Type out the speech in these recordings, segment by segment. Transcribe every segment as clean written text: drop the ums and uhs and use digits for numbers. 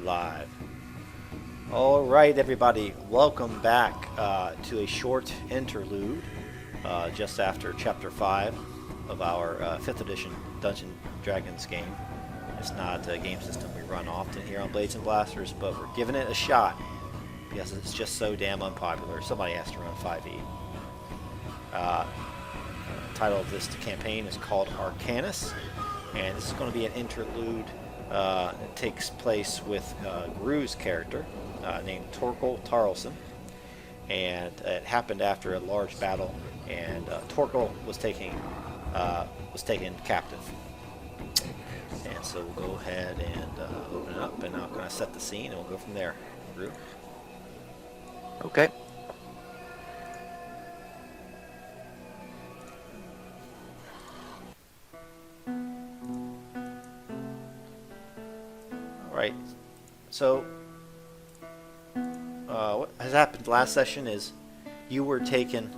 live. Alright everybody, welcome back to a short interlude just after Chapter 5 of our 5th edition Dungeons & Dragons game. It's not a game system we run often here on Blades and Blasters, but we're giving it a shot because it's just so damn unpopular. Somebody has to run 5e. Title of this campaign is called Arcanus, and this is going to be an interlude. It takes place with Gru's character, named Torquel Tarlson, and it happened after a large battle, and Torquel was taken captive. And so we'll go ahead and open it up, and I'm going to set the scene, and we'll go from there. Gru? Okay. Right. So, what has happened last session is you were taken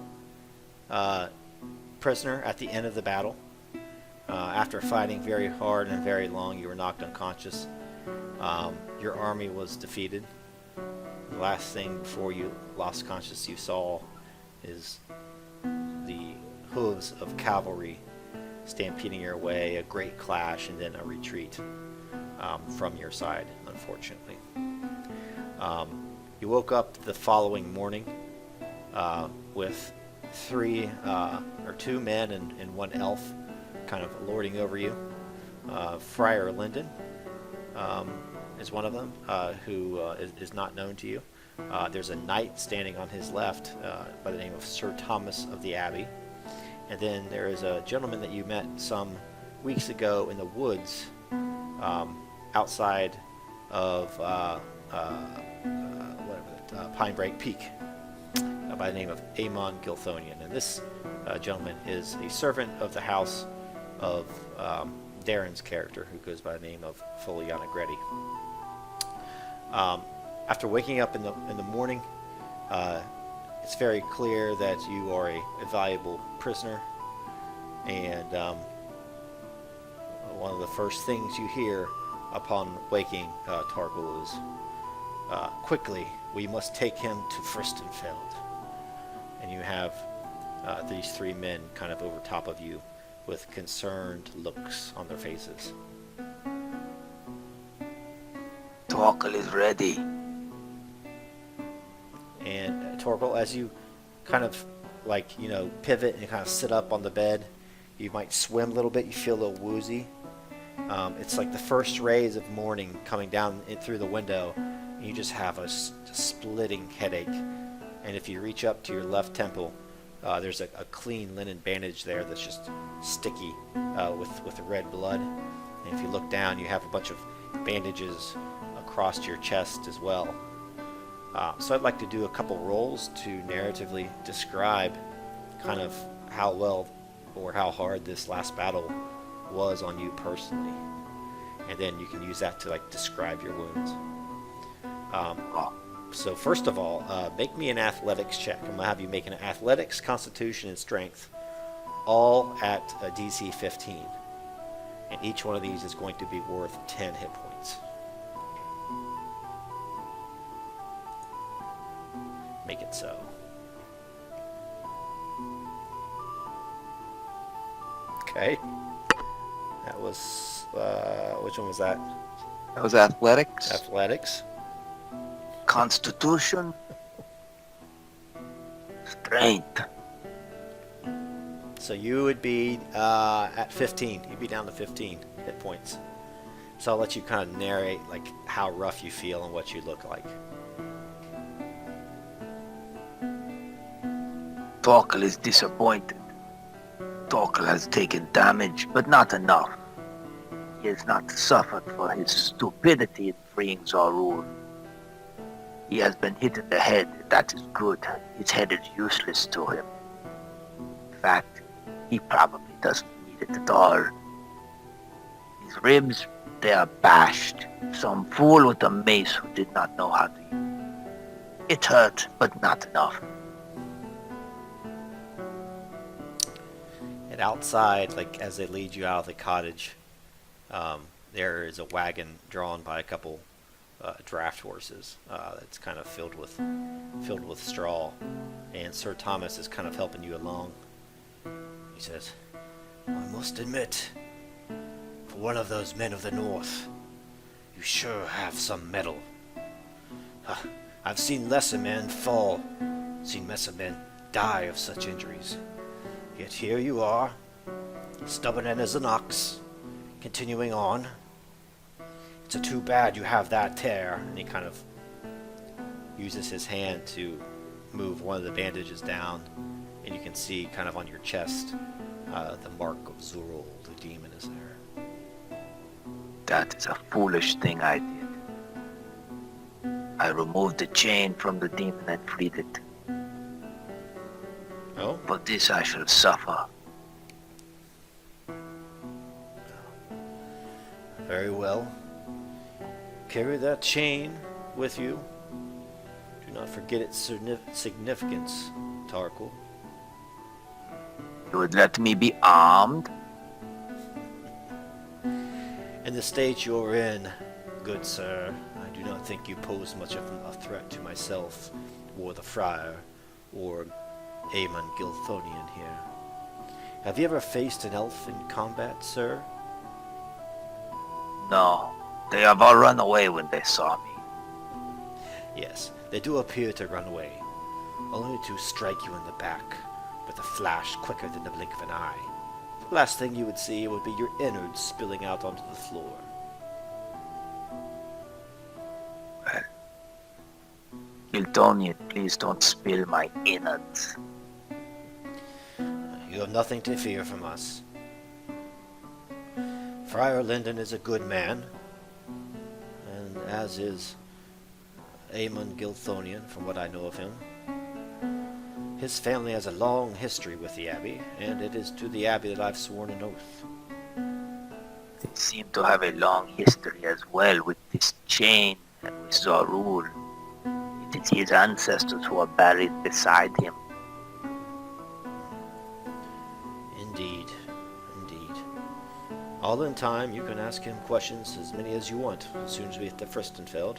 prisoner at the end of the battle. After fighting very hard and very long, you were knocked unconscious. Your army was defeated. The last thing before you lost consciousness you saw is the hooves of cavalry stampeding your way, a great clash, and then a retreat from your side, unfortunately. You woke up the following morning with two men and one elf kind of lording over you. Friar Linden is one of them, who is not known to you. There's a knight standing on his left by the name of Sir Thomas of the Abbey. And then there is a gentleman that you met some weeks ago in the woods outside of Pinebreak Peak by the name of Aemon Gilthonian. And this gentleman is a servant of the house of Darren's character, who goes by the name of Foliana Greddy. After waking up in the morning, it's very clear that you are a valuable prisoner, and one of the first things you hear upon waking Torquel is, quickly, we must take him to Frystenfeld. And you have these three men kind of over top of you with concerned looks on their faces. Torquel is ready. And Torquel, as you kind of pivot and kind of sit up on the bed, you might swim a little bit, you feel a little woozy. It's like the first rays of morning coming down through the window, and you just have a splitting headache. And if you reach up to your left temple, there's a clean linen bandage there that's just sticky with red blood. And if you look down, you have a bunch of bandages across your chest as well. So I'd like to do a couple rolls to narratively describe kind of how well or how hard this last battle was on you personally. And then you can use that to describe your wounds. So first of all, make me an athletics check. I'm going to have you make an athletics, constitution, and strength, all at a DC 15. And each one of these is going to be worth 10 hit points. Make it so. Okay. That was, which one was that? That was athletics. Athletics. Constitution. Strength. So you would be at 15. You'd be down to 15 hit points. So I'll let you kind of narrate how rough you feel and what you look like. Torquel is disappointed. Torquel has taken damage, but not enough. He has not suffered for his stupidity in freeing Zarul. He has been hit in the head. That is good. His head is useless to him. In fact, he probably doesn't need it at all. His ribs, they are bashed. Some fool with a mace who did not know how to use it. It hurt, but not enough. And outside, as they lead you out of the cottage, there is a wagon drawn by a couple draft horses. That's kind of filled with straw, and Sir Thomas is kind of helping you along. He says, "I must admit, for one of those men of the North, you sure have some mettle. I've seen lesser men fall, seen lesser men die of such injuries. Yet here you are, stubborn as an ox, continuing on. It's a too bad you have that tear." And he kind of uses his hand to move one of the bandages down, and you can see kind of on your chest the mark of Zurul, the demon, is there. That is a foolish thing I did. I removed the chain from the demon and freed it. Oh? For this I shall suffer. Very well. Carry that chain with you. Do not forget its significance, Torquel. You would let me be armed? In the state you're in, good sir, I do not think you pose much of a threat to myself, or the friar, or Aemon Gilthonian here. Have you ever faced an elf in combat, sir? No. They have all run away when they saw me. Yes, they do appear to run away, only to strike you in the back with a flash quicker than the blink of an eye. The last thing you would see would be your innards spilling out onto the floor. Well, Giltonian, please don't spill my innards. You have nothing to fear from us. Friar Linden is a good man, and as is Aemon Gilthonian, from what I know of him. His family has a long history with the Abbey, and it is to the Abbey that I've sworn an oath. They seem to have a long history as well with this chain and with Zorul. It is his ancestors who are buried beside him. Indeed, indeed. All in time, you can ask him questions as many as you want, as soon as we hit the Frystenfeld.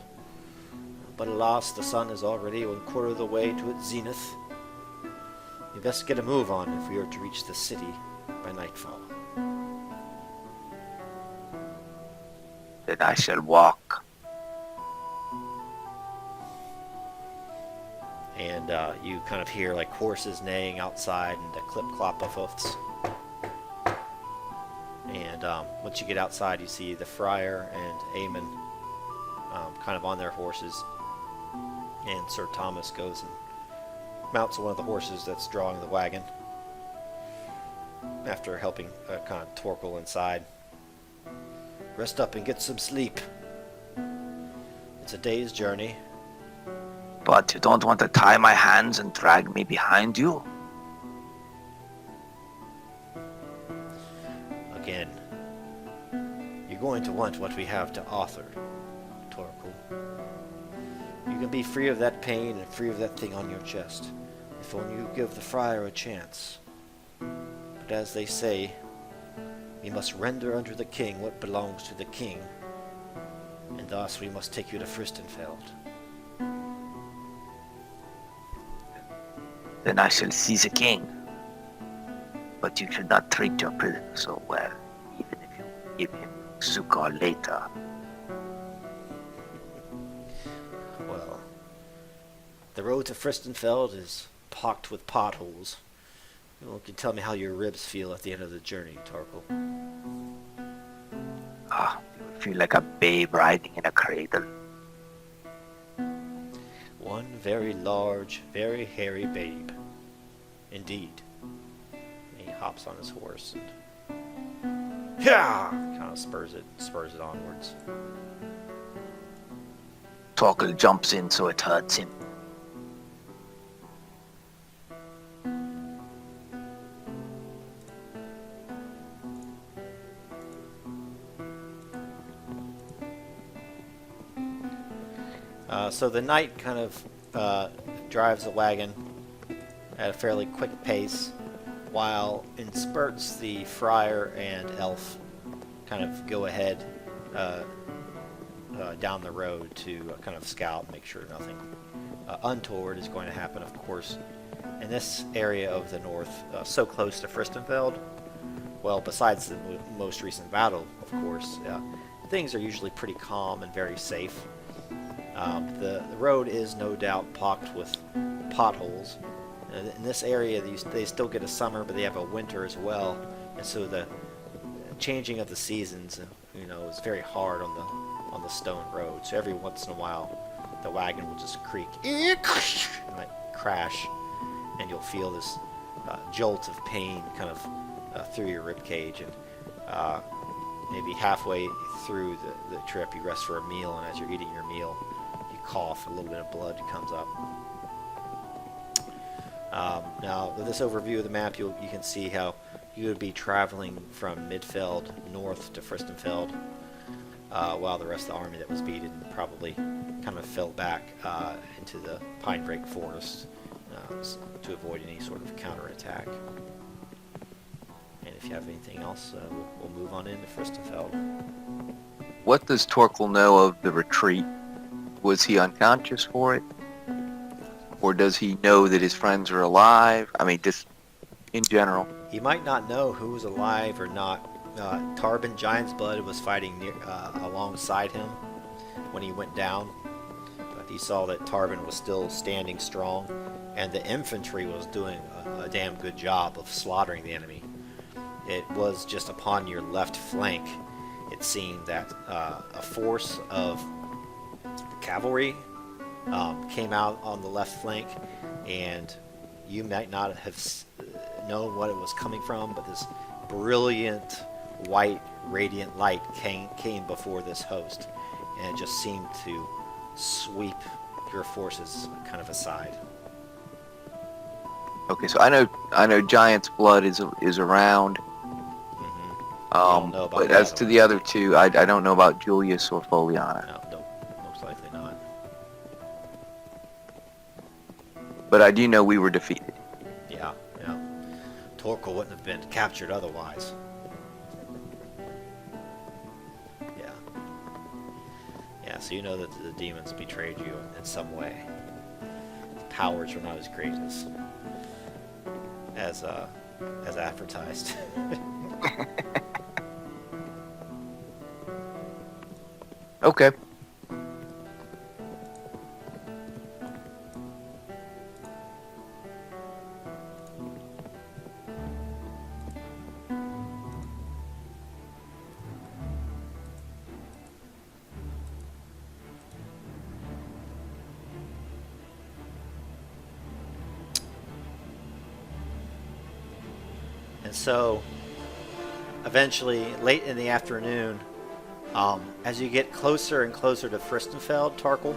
But alas, the sun is already 1/4 of the way to its zenith. We best get a move on if we are to reach the city by nightfall. Then I shall walk. And you kind of hear like horses neighing outside and the clip-clop of hoofs. And once you get outside, you see the friar and Aemon kind of on their horses. And Sir Thomas goes and mounts one of the horses that's drawing the wagon after helping kind of Torquel inside. Rest up and get some sleep. It's a day's journey. But you don't want to tie my hands and drag me behind you? Again, you're going to want what we have to offer, Torquel. You can be free of that pain and free of that thing on your chest, if only you give the friar a chance. But as they say, we must render unto the king what belongs to the king, and thus we must take you to Frystenfeld. Then I shall see the king. But you should not treat your prisoner so well, even if you give him succor later. Well, the road to Frystenfeld is pocked with potholes. You can tell me how your ribs feel at the end of the journey, Torquel. You will feel like a babe riding in a cradle. One very large, very hairy babe. Indeed. And he hops on his horse and kind of spurs it onwards. Torquel jumps in so it hurts him. So the knight kind of drives the wagon at a fairly quick pace, while in spurts the friar and elf kind of go ahead down the road to kind of scout and make sure nothing untoward is going to happen. Of course, in this area of the north, so close to Frystenfeld, well, besides the most recent battle, of course, things are usually pretty calm and very safe. The road is no doubt pocked with potholes. In this area, they still get a summer, but they have a winter as well, and so the changing of the seasons, is very hard on the stone road. So every once in a while, the wagon will just creak and like crash, and you'll feel this jolt of pain kind of through your rib cage. And maybe halfway through the trip, you rest for a meal, and as you're eating your meal, you cough, a little bit of blood comes up. Now, with this overview of the map, you can see how you would be traveling from Mydfeld north to Frystenfeld, while the rest of the army that was beaten probably kind of fell back into the Pinebrake Forest to avoid any sort of counterattack. And if you have anything else, we'll move on into Frystenfeld. What does Torquel know of the retreat? Was he unconscious for it? Or does he know that his friends are alive? I mean, just in general. He might not know who's alive or not. Tarbin Giantsblood was fighting alongside him when he went down. But he saw that Tarbin was still standing strong, and the infantry was doing a damn good job of slaughtering the enemy. It was just upon your left flank, it seemed that a force of cavalry came out on the left flank, and you might not have known what it was coming from, but this brilliant white radiant light came before this host, and it just seemed to sweep your forces kind of aside. Okay, so I know Giant's Blood is around. Know about but as to the other two, I don't know about Julius or Foliana. No, most likely not. But I do know we were defeated. Yeah. Torquel wouldn't have been captured otherwise. Yeah, so you know that the demons betrayed you in some way. The powers were not as great as advertised. Okay. And so, eventually, late in the afternoon, as you get closer and closer to Frystenfeld, Torquel,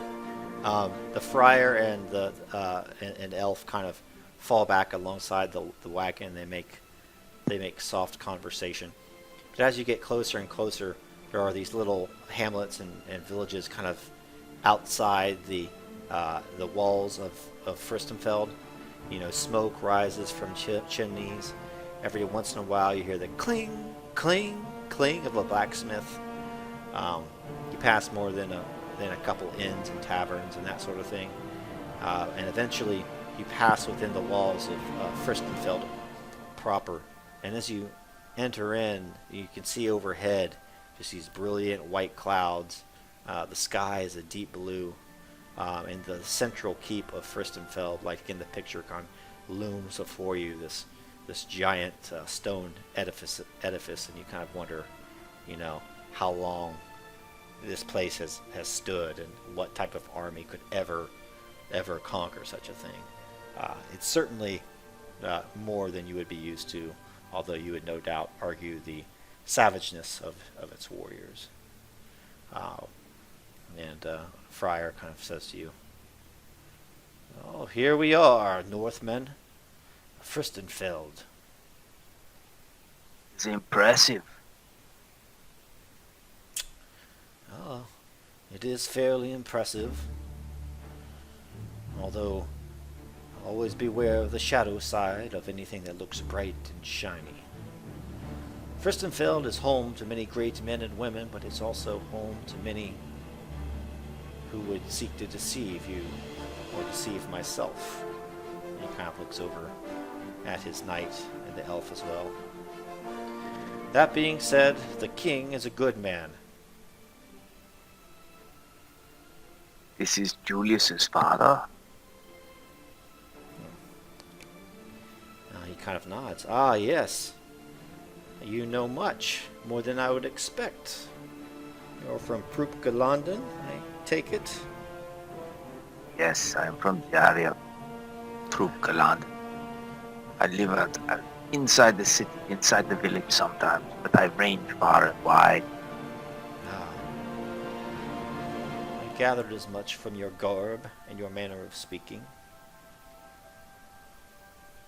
the friar and the and elf kind of fall back alongside the wagon. They make soft conversation. But as you get closer and closer, there are these little hamlets and villages kind of outside the walls of Frystenfeld. Smoke rises from chimneys. Every once in a while, you hear the cling, cling, cling of a blacksmith. You pass more than a couple inns and taverns and that sort of thing, and eventually you pass within the walls of Frystenfeld proper. And as you enter in, you can see overhead just these brilliant white clouds. The sky is a deep blue, and the central keep of Frystenfeld, like in the picture, kind of looms before you. This giant stone edifice, and you kind of wonder, how long this place has stood, and what type of army could ever conquer such a thing. It's certainly more than you would be used to, although you would no doubt argue the savageness of its warriors. And Friar kind of says to you, "Oh, here we are, Northmen. Frystenfeld." It's impressive. Oh, it is fairly impressive. Although, always beware of the shadow side of anything that looks bright and shiny. Frystenfeld is home to many great men and women, but it's also home to many who would seek to deceive you or deceive myself. And he kind of looks over at his knight and the elf as well. That being said, the king is a good man. This is Julius's father? He kind of nods. Ah, yes. You know much, more than I would expect. You're from Prup London, I take it? Yes, I am from the area of Torquel. I live inside the city, inside the village sometimes, but I range far and wide. Ah. I gathered as much from your garb and your manner of speaking.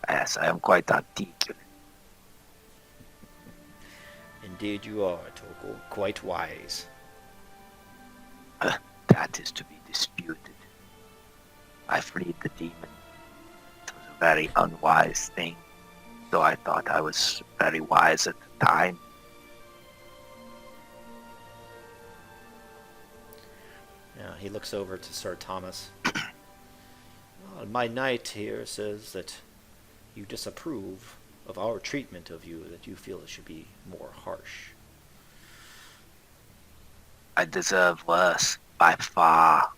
Yes, I am quite articulate. Indeed you are, Torquel. Quite wise. That is to be disputed. I freed the demon. It was a very unwise thing, though I thought I was very wise at the time. He looks over to Sir Thomas. My knight here says that you disapprove of our treatment of you, that you feel it should be more harsh. I deserve worse, by far.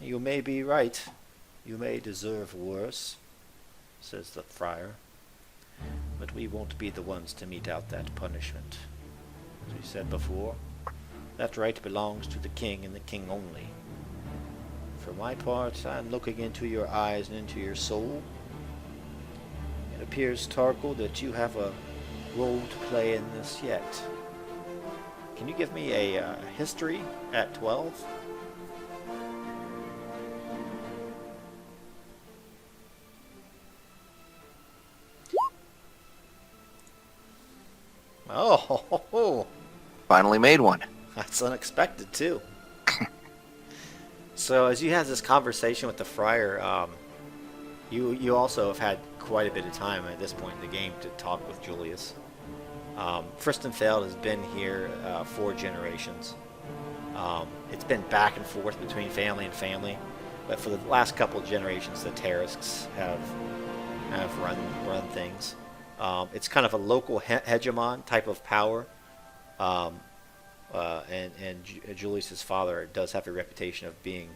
You may be right. You may deserve worse, says the friar. But we won't be the ones to mete out that punishment. As we said before, that right belongs to the king and the king only. For my part, I'm looking into your eyes and into your soul. It appears, Torquel, that you have a role to play in this yet. Can you give me a history at 12? Oh, Finally made one. that's unexpected too. So as you have this conversation with the friar, you also have had quite a bit of time at this point in the game to talk with Julius. Frystenfeld has been here 4 generations. It's been back and forth between family and family, but for the last couple of generations, the Tarrasques have run things. It's kind of a local hegemon type of power, and Julius's father does have a reputation of being,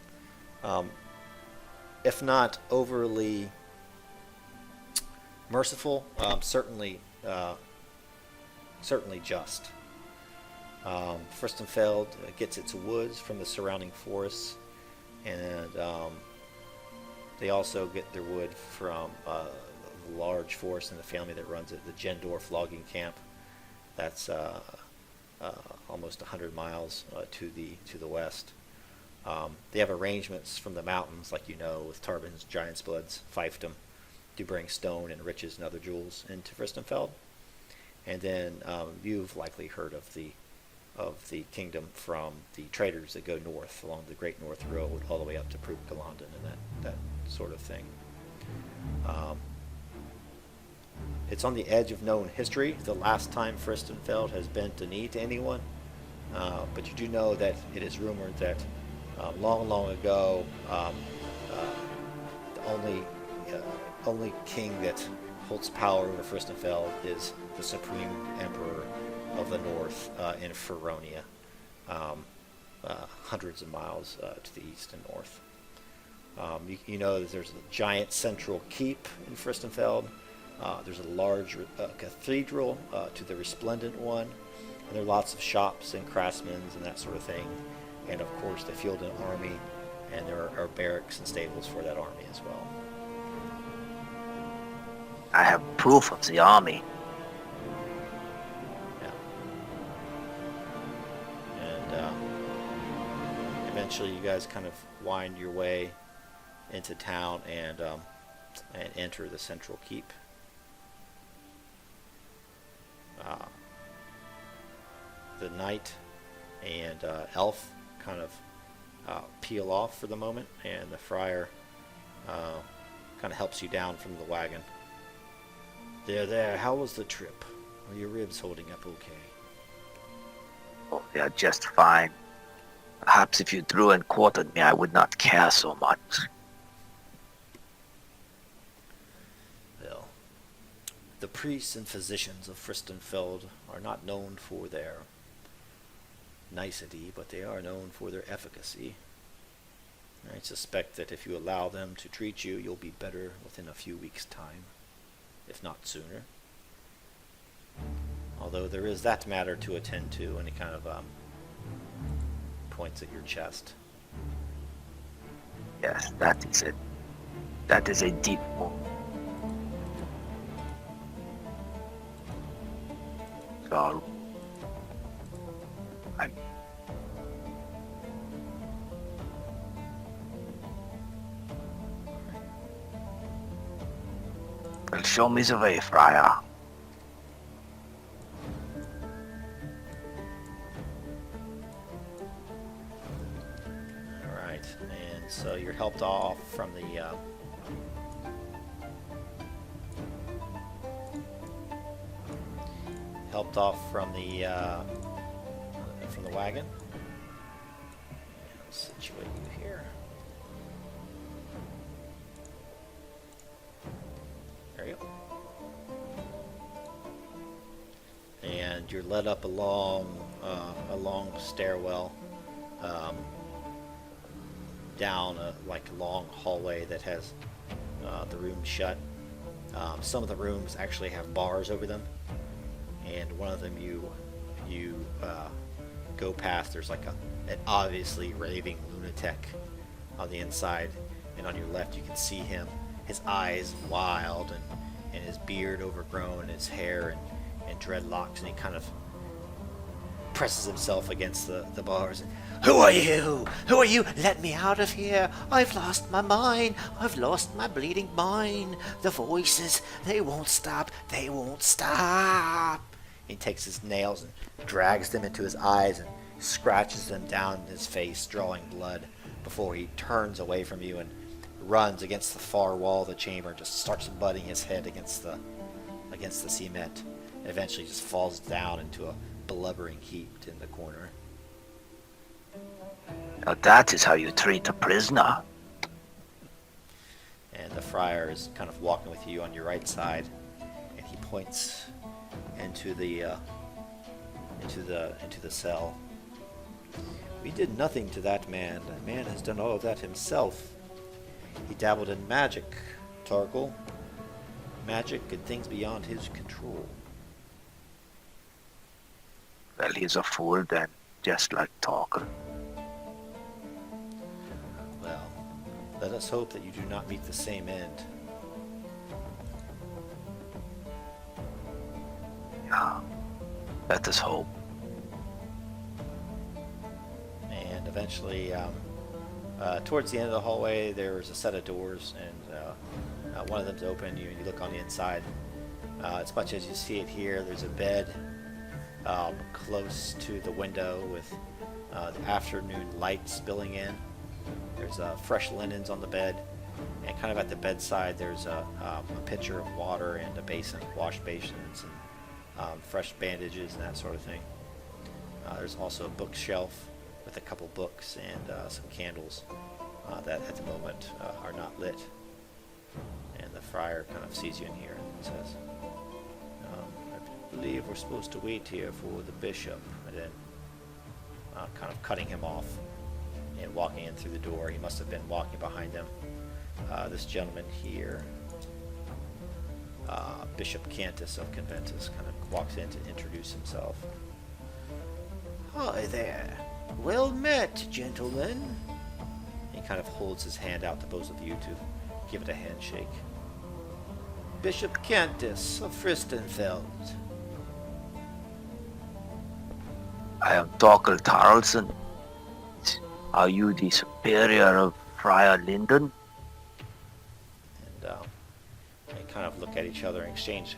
if not overly merciful, certainly just. Frystenfeld gets its woods from the surrounding forests, and they also get their wood from a large forest in the family that runs it, the Gendorf logging camp. That's almost 100 miles to the west. They have arrangements from the mountains, like with Tarbin's Giant's Bloods, fiefdom, to bring stone and riches and other jewels into Frystenfeld. And then you've likely heard of the kingdom from the traders that go north along the Great North Road all the way up to Prup and that sort of thing. It's on the edge of known history. The last time Frystenfeld has bent a knee to anyone, but you do know that it is rumored that long ago, the only king that holds power over Frystenfeld is the Supreme Emperor of the North in Feronia, hundreds of miles to the east and north. You know that there's a giant central keep in Frystenfeld. There's a large cathedral to the resplendent one, and there are lots of shops and craftsmen and that sort of thing. And of course, they field an army, and there are barracks and stables for that army as well. I have proof of the army. Yeah. And eventually, you guys kind of wind your way into town and enter the central keep. The knight and elf kind of peel off for the moment, and the friar kind of helps you down from the wagon. There. How was the trip? Are your ribs holding up okay? Oh, they are just fine. Perhaps if you drew and quartered me, I would not care so much. Well, the priests and physicians of Frystenfeld are not known for their nicety, but they are known for their efficacy. I suspect that if you allow them to treat you, you'll be better within a few weeks' time, if not sooner. Although there is that matter to attend to, and he kind of points at your chest. Yes, that is it. That is a deep wound. So, well, show me the way, Friar. Alright, and so you're helped off from the wagon. I'll situate you here. There you go. And you're led up a long stairwell, down a long hallway that has the room shut. Some of the rooms actually have bars over them, and one of them you go past. There's an obviously raving lunatic on the inside, and on your left you can see him, his eyes wild and his beard overgrown, and his hair and dreadlocks, and he kind of presses himself against the bars. Who are you? Who are you? Let me out of here. I've lost my mind. I've lost my bleeding mind. The voices, they won't stop. They won't stop. He takes his nails and drags them into his eyes and scratches them down in his face, drawing blood, before he turns away from you and runs against the far wall of the chamber and just starts butting his head against the cement, and eventually just falls down into a blubbering heap in the corner. Now that is how you treat a prisoner. And the friar is kind of walking with you on your right side, and he points into the cell. We did nothing to that man. That man has done all of that himself. He dabbled in magic, Torquel. Magic and things beyond his control. Well, he's a fool then, just like Torquel. Well, let us hope that you do not meet the same end. Yeah, let us hope. And eventually, towards the end of the hallway, there's a set of doors, and one of them's open. You look on the inside. As much as you see it here, there's a bed close to the window with the afternoon light spilling in. There's fresh linens on the bed, and kind of at the bedside, there's a pitcher of water and a basin, wash basins, and fresh bandages and that sort of thing. There's also a bookshelf with a couple books and some candles that at the moment are not lit. And the friar kind of sees you in here and says, I believe we're supposed to wait here for the bishop. And then kind of cutting him off and walking in through the door. He must have been walking behind them. This gentleman here, Bishop Cantus of Conventus, kind of walks in to introduce himself. Hi there. Well met, gentlemen. He kind of holds his hand out to both of you to give it a handshake. Bishop Cantus of Frystenfeld. I am Torquel Tarlson. Are you the superior of Friar Linden? And they kind of look at each other and exchange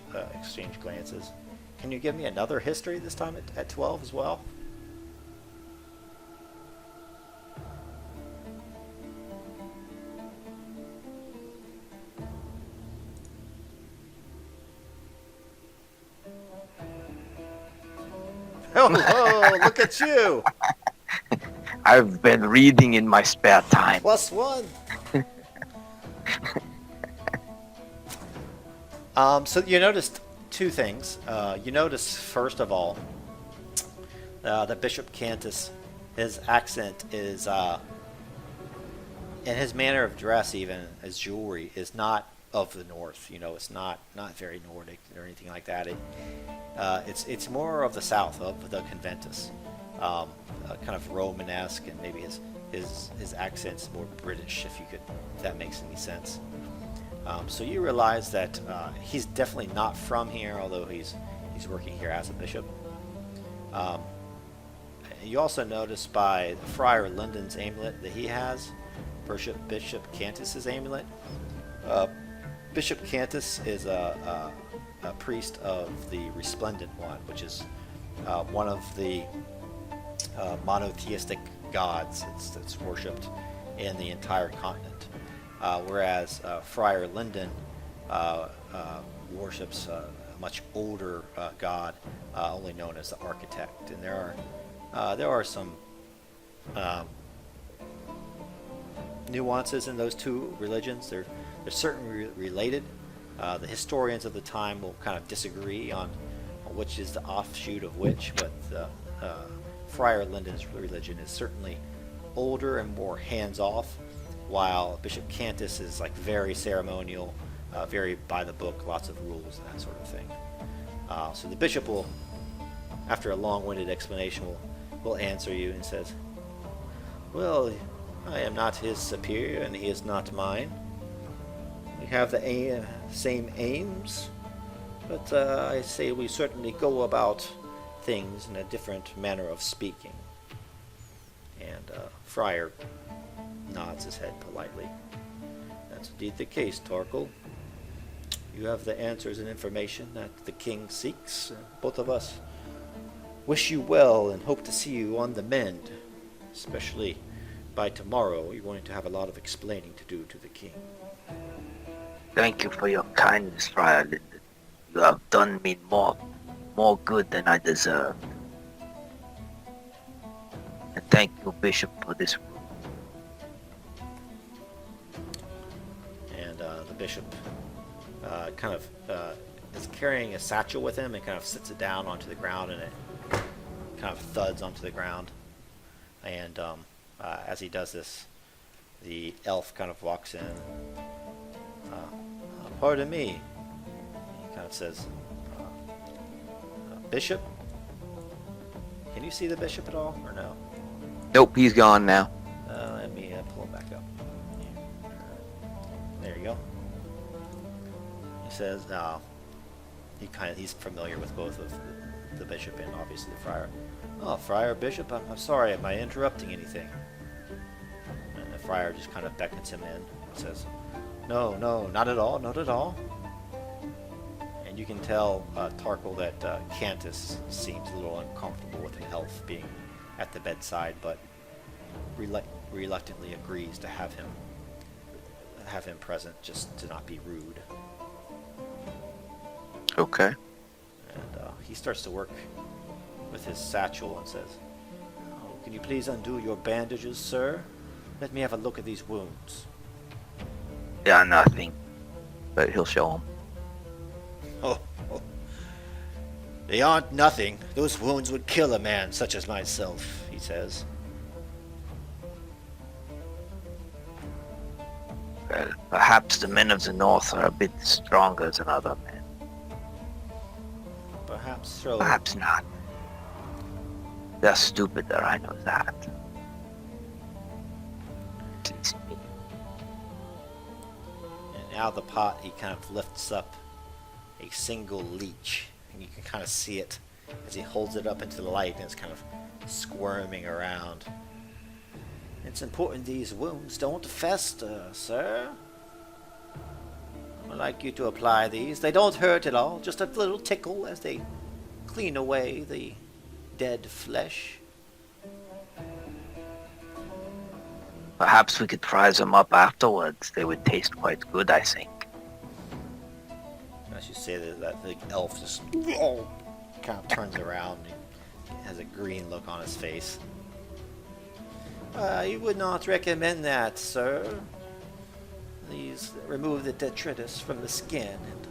glances. Can you give me another history this time at 12 as well? Oh, look at you! I've been reading in my spare time. +1. So you noticed two things. You notice, first of all, that Bishop Cantus, his accent is, and his manner of dress, even his jewelry, is not of the north. You know, it's not very Nordic or anything like that. It's more of the south, of the Conventus, kind of Romanesque, and maybe his accent's more British, if that makes any sense. So you realize that he's definitely not from here, although he's working here as a bishop. You also notice by Friar Linden's amulet that he has, Bishop Cantus's amulet. Bishop Cantus is a priest of the Resplendent One, which is one of the monotheistic gods that's worshipped in the entire continent. Whereas Friar Linden worships a much older god, only known as the Architect. And there are some nuances in those two religions. They're certainly related. The historians of the time will kind of disagree on which is the offshoot of which, but Friar Linden's religion is certainly older and more hands-off, while Bishop Cantus is like very ceremonial, very by the book, lots of rules and that sort of thing. So the bishop will, after a long-winded explanation, will answer you and says, "Well, I am not his superior and he is not mine. We have the same aims, but I say we certainly go about things in a different manner of speaking." And Friar nods his head politely. "That's indeed the case, Torquel. You have the answers and information that the king seeks. Both of us wish you well and hope to see you on the mend. Especially by tomorrow, you're going to have a lot of explaining to do to the king." Thank you for your kindness, Friar Linden. You have done me more good than I deserved. And thank you, Bishop, for this room. And the bishop kind of is carrying a satchel with him and kind of sits it down onto the ground, and it kind of thuds onto the ground. And as he does this, the elf kind of walks in. "Pardon me," he kind of says, "Bishop? Can you see the bishop at all, or no?" Nope, he's gone now. Let me pull him back up. There you go. He says, he's familiar with both of the bishop and obviously the friar. "Oh, Friar, Bishop, I'm sorry, am I interrupting anything?" And the friar just kind of beckons him in and says, No, not at all, not at all." And you can tell, Torquel, that Cantus seems a little uncomfortable with an elf being at the bedside, but reluctantly agrees to have him present, just to not be rude. Okay. And he starts to work with his satchel and says, "Oh, can you please undo your bandages, sir? Let me have a look at these wounds." They are nothing. But he'll show him. Oh, they aren't nothing. Those wounds would kill a man such as myself, he says. Well, perhaps the men of the north are a bit stronger than other men. Perhaps so. Perhaps not. They're stupider, I know that. At least me. And out of the pot, he kind of lifts up a single leech, and you can kind of see it as he holds it up into the light, and it's kind of squirming around. "It's important these wounds don't fester, sir. I'd like you to apply these. They don't hurt at all, just a little tickle as they clean away the dead flesh." Perhaps we could fry them up afterwards. They would taste quite good, I think. As you say that the elf just kind of turns around and has a green look on his face. I would not recommend that, sir. These remove the detritus from the skin and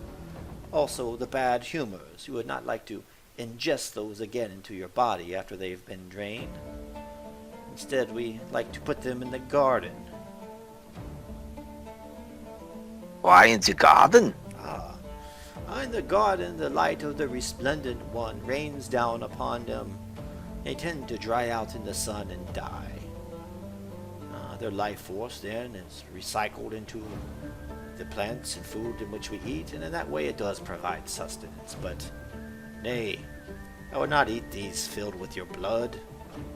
also the bad humors. You would not like to ingest those again into your body after they've been drained. Instead, we like to put them in the garden. Why in the garden? In the garden, the light of the resplendent one rains down upon them. They tend to dry out in the sun and die. Their life force then is recycled into the plants and food in which we eat, and in that way it does provide sustenance. But, nay, I would not eat these filled with your blood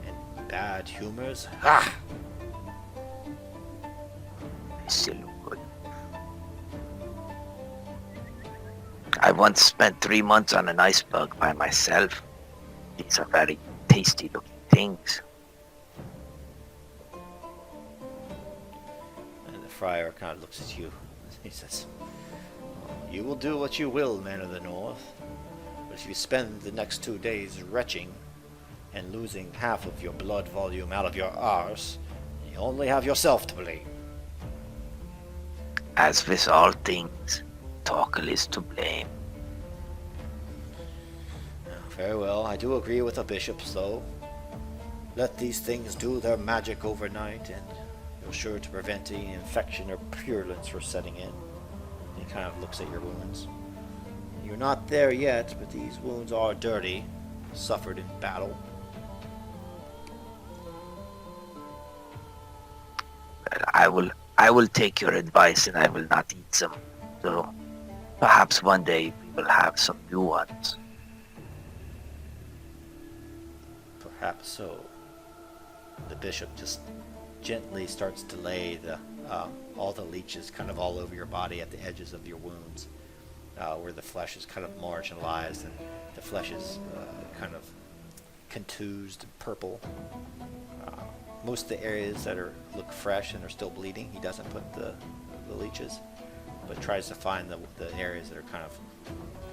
and bad humors. Ha! They still look good. I once spent 3 months on an iceberg by myself. These are very tasty looking things. And the friar kind of looks at you. He says, "You will do what you will, men of the North. But if you spend the next 2 days retching and losing half of your blood volume out of your arse, you only have yourself to blame." As with all things, Torquel is to blame. Very well, I do agree with the bishops, though. Let these things do their magic overnight, and you're sure to prevent any infection or purulence from setting in. He kind of looks at your wounds. You're not there yet, but these wounds are dirty, suffered in battle. But I will take your advice and I will not eat them. So perhaps one day we will have some new ones. Perhaps so. The bishop just gently starts to lay all the leeches kind of all over your body at the edges of your wounds, where the flesh is kind of marginalized and the flesh is kind of contused and purple. Most of the areas that look fresh and are still bleeding, he doesn't put the leeches, but tries to find the areas that are kind of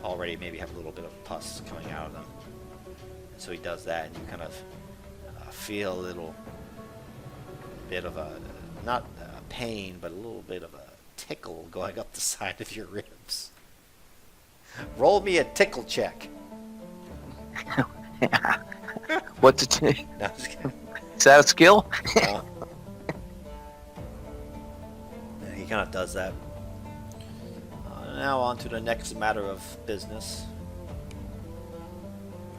already maybe have a little bit of pus coming out of them. And so he does that, and you kind of feel a little bit of a, not pain, but a little bit of a tickle going up the side of your ribs. Roll me a tickle check. What's it? No, I'm just kidding. Is that a skill? Yeah, he kind of does that. Now on to the next matter of business.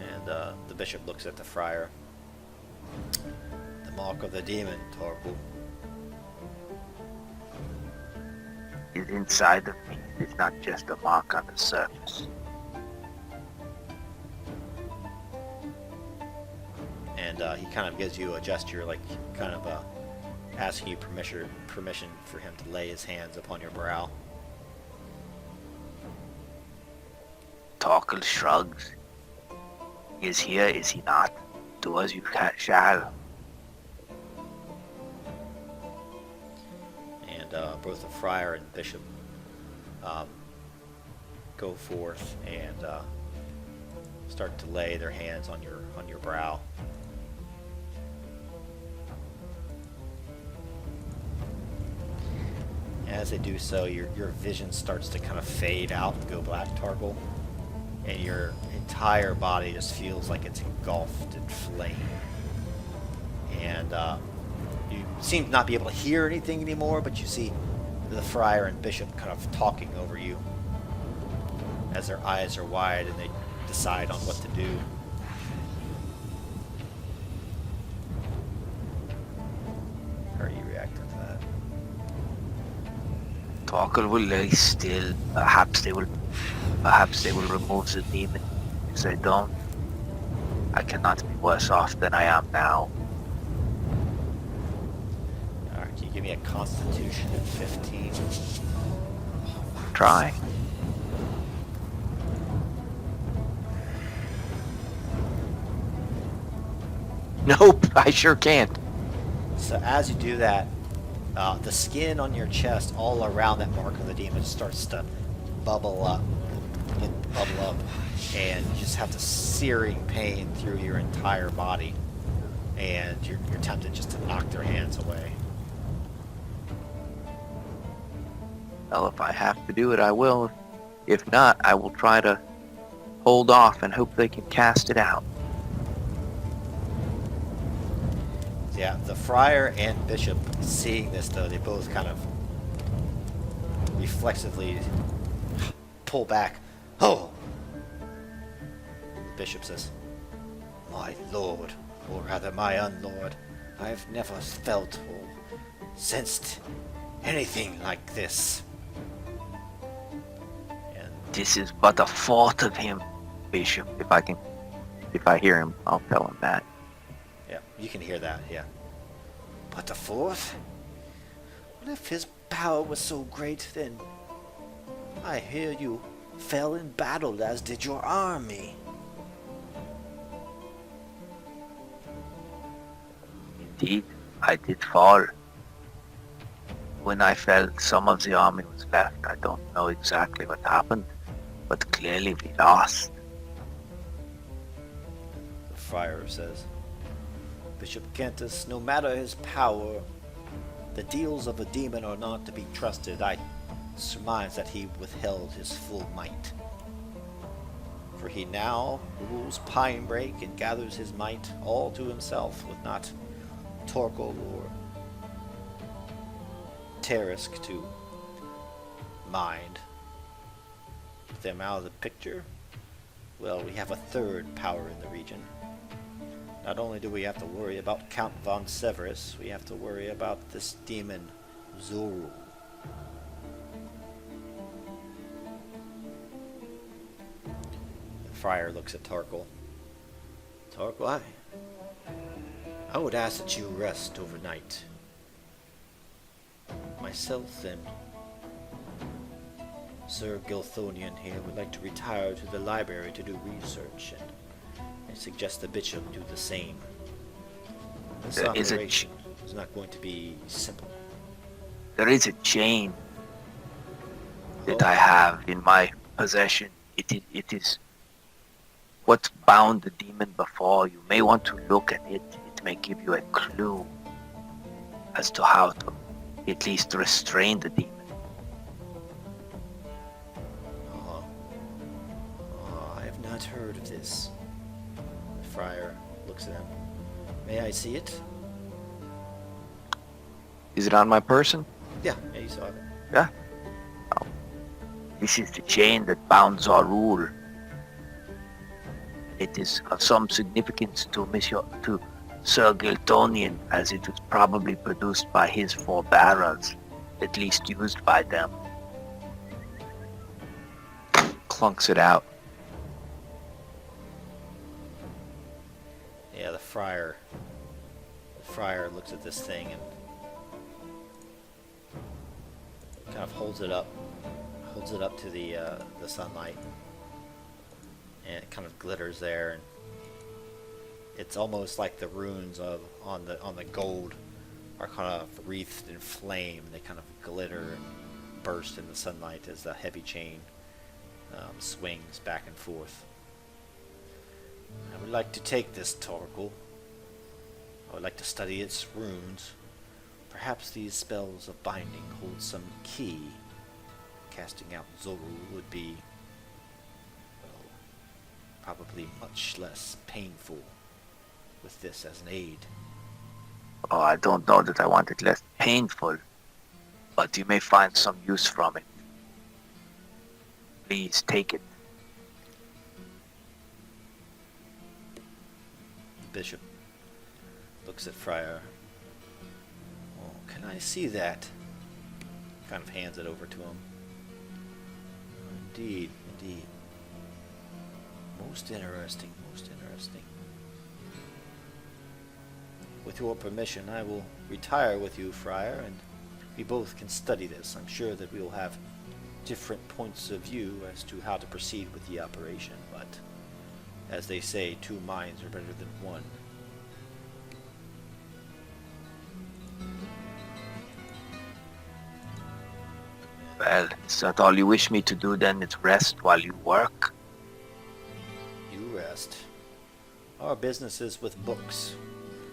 And the bishop looks at the friar. The mark of the demon, Torquel. Is inside of me. It's not just a mark on the surface. And he kind of gives you a gesture, like kind of asking you permission for him to lay his hands upon your brow. Torquel shrugs. He is here, is he not? Do as you shall. And both the friar and bishop go forth and start to lay their hands on your brow. As they do so, your vision starts to kind of fade out and go black, Torquel, and your entire body just feels like it's engulfed in flame. And you seem to not be able to hear anything anymore, but you see the friar and bishop kind of talking over you as their eyes are wide and they decide on what to do. How are you reacting to that? Torquel will lay still. Perhaps they will remove the demon. If they don't, I cannot be worse off than I am now. Alright, can you give me a constitution at 15? Try. Nope, I sure can't. So as you do that, the skin on your chest all around that mark of the demon starts to bubble up, and you just have the searing pain through your entire body. and you're tempted just to knock their hands away. Well, if I have to do it, I will. If not, I will try to hold off and hope they can cast it out. Yeah, the friar and bishop, seeing this though, they both kind of reflexively pull back. Oh! The bishop says, "My lord, or rather my unlord, I've never felt or sensed anything like this." And This is but a thought of him, Bishop. If I hear him, I'll tell him that. yeah, you can hear that, yeah. But the fourth? What if his power was so great, then I hear you fell in battle, as did your army. Indeed, I did fall. When I fell, some of the army was left. I don't know exactly what happened, but clearly we lost. The friar says, "Bishop Kentus, no matter his power, the deals of a demon are not to be trusted. I surmise that he withheld his full might. For he now rules Pinebreak and gathers his might all to himself, with not Torquel or Tarisk to mind. With them out of the picture, well, we have a third power in the region. Not only do we have to worry about Count von Severus, we have to worry about this demon, Zorul." The friar looks at Torquel. "Torquel, I would ask that you rest overnight. Myself and Sir Gilthonian here would like to retire to the library to do research, and I suggest the bishop do the same. This Is it operation is not going to be simple." There is a chain that Oh. I have in my possession. It is what bound the demon before. You may want to look at it. It may give you a clue as to how to at least restrain the demon. I have not heard of this. The friar looks at him. "May I see it?" Is it on my person? Yeah, you saw it. Yeah. Oh. This is the chain that bounds our rule. It is of some significance to Sir Giltonian, as it was probably produced by his forebearers, at least used by them. Clunks it out. Yeah, the friar looks at this thing and kind of holds it up to the sunlight, and it kind of glitters there, and it's almost like the runes on the gold are kind of wreathed in flame. They kind of glitter and burst in the sunlight as the heavy chain swings back and forth. "I would like to take this, Torquel. I would like to study its runes. Perhaps these spells of binding hold some key. Casting out Zorul would be, well, probably much less painful with this as an aid." Oh, I don't know that I want it less painful, but you may find some use from it. Please take it. The bishop looks at Friar. "Oh, can I see that?" Kind of hands it over to him. Indeed. Most interesting. With your permission, I will retire with you, Friar, and we both can study this. I'm sure that we will have different points of view as to how to proceed with the operation, but as they say, two minds are better than one. Well, is that all you wish me to do then? Is rest while you work? You rest. Our business is with books.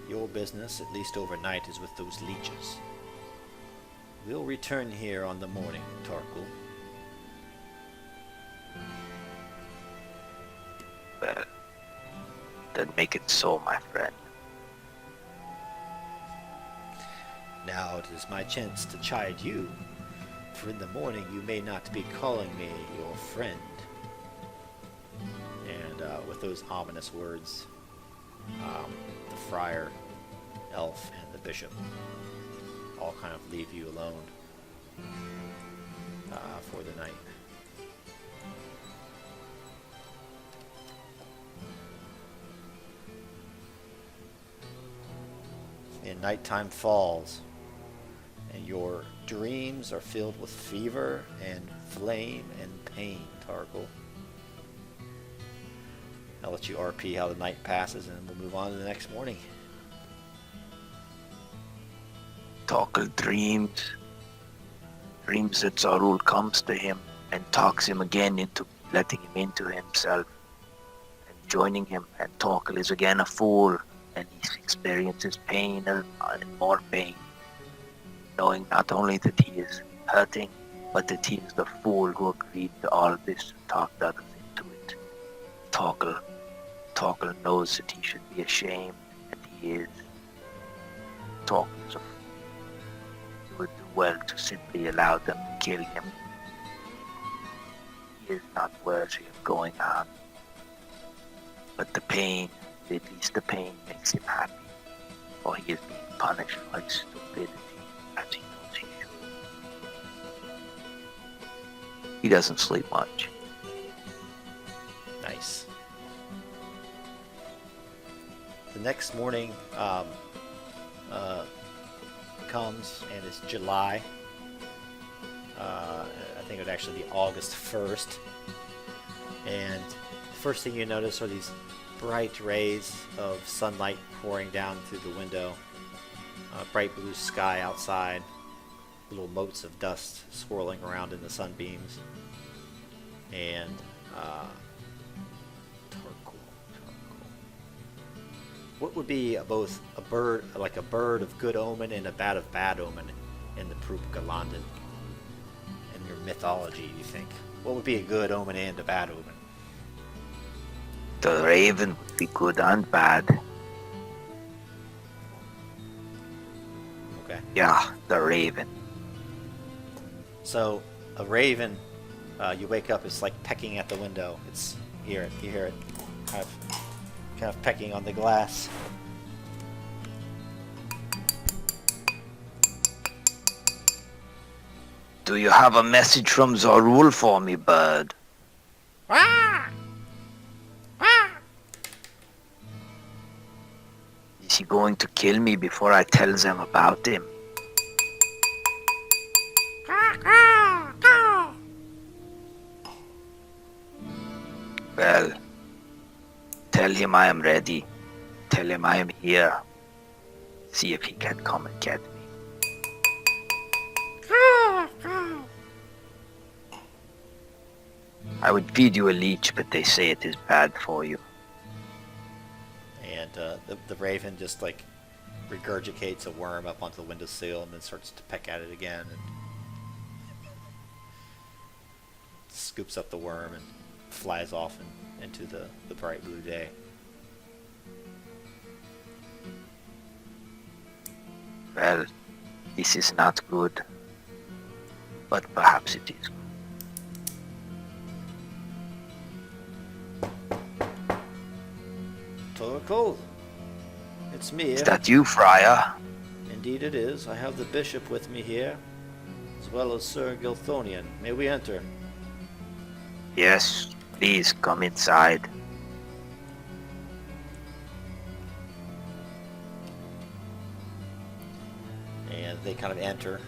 Your business, at least overnight, is with those leeches. We'll return here on the morning, Torquel. Well, then make it so, my friend. Now it is my chance to chide you, for in the morning you may not be calling me your friend. And with those ominous words, the friar, elf, and the bishop all kind of leave you alone for the night. And nighttime falls, and your dreams are filled with fever and flame and pain, Torquel. I'll let you RP how the night passes, and we'll move on to the next morning. Torquel dreams that Zorul comes to him and talks him again into letting him into himself and joining him, and Torquel is again a fool, and he experiences pain and more pain, knowing not only that he is hurting, but that he is the fool who agreed to all this and talked others into it. Torquel knows that he should be ashamed, and he is. Torquel is a fool. He would do well to simply allow them to kill him. He is not worthy of going on. But the pain, at least the pain, makes him happy, for he is being punished for his stupidity, as he knows he should. He doesn't sleep much. Nice. The next morning comes, and it's July. I think it would actually be August 1st. And the first thing you notice are these bright rays of sunlight pouring down through the window. Bright blue sky outside. Little motes of dust swirling around in the sunbeams. And what would be both a bird, like a bird of good omen, and a bat of bad omen in the Proof Galandan? In your mythology, you think? What would be a good omen and a bad omen? The raven would be good and bad. Okay. Yeah, the raven. So, a raven, you wake up, it's like pecking at the window. You hear it, kind of pecking on the glass. Do you have a message from Zorul for me, bird? Is he going to kill me before I tell them about him? Well, tell him I am ready. Tell him I am here. See if he can come and get me. I would feed you a leech, but they say it is bad for you. And the raven just like regurgitates a worm up onto the windowsill and then starts to peck at it again and scoops up the worm and flies off into the bright blue day. Well, this is not good, but perhaps it is. Torquel, it's me. Is that you, Friar? Indeed it is. I have the bishop with me here, as well as Sir Gilthonian. May we enter? Yes, please come inside. And they kind of enter.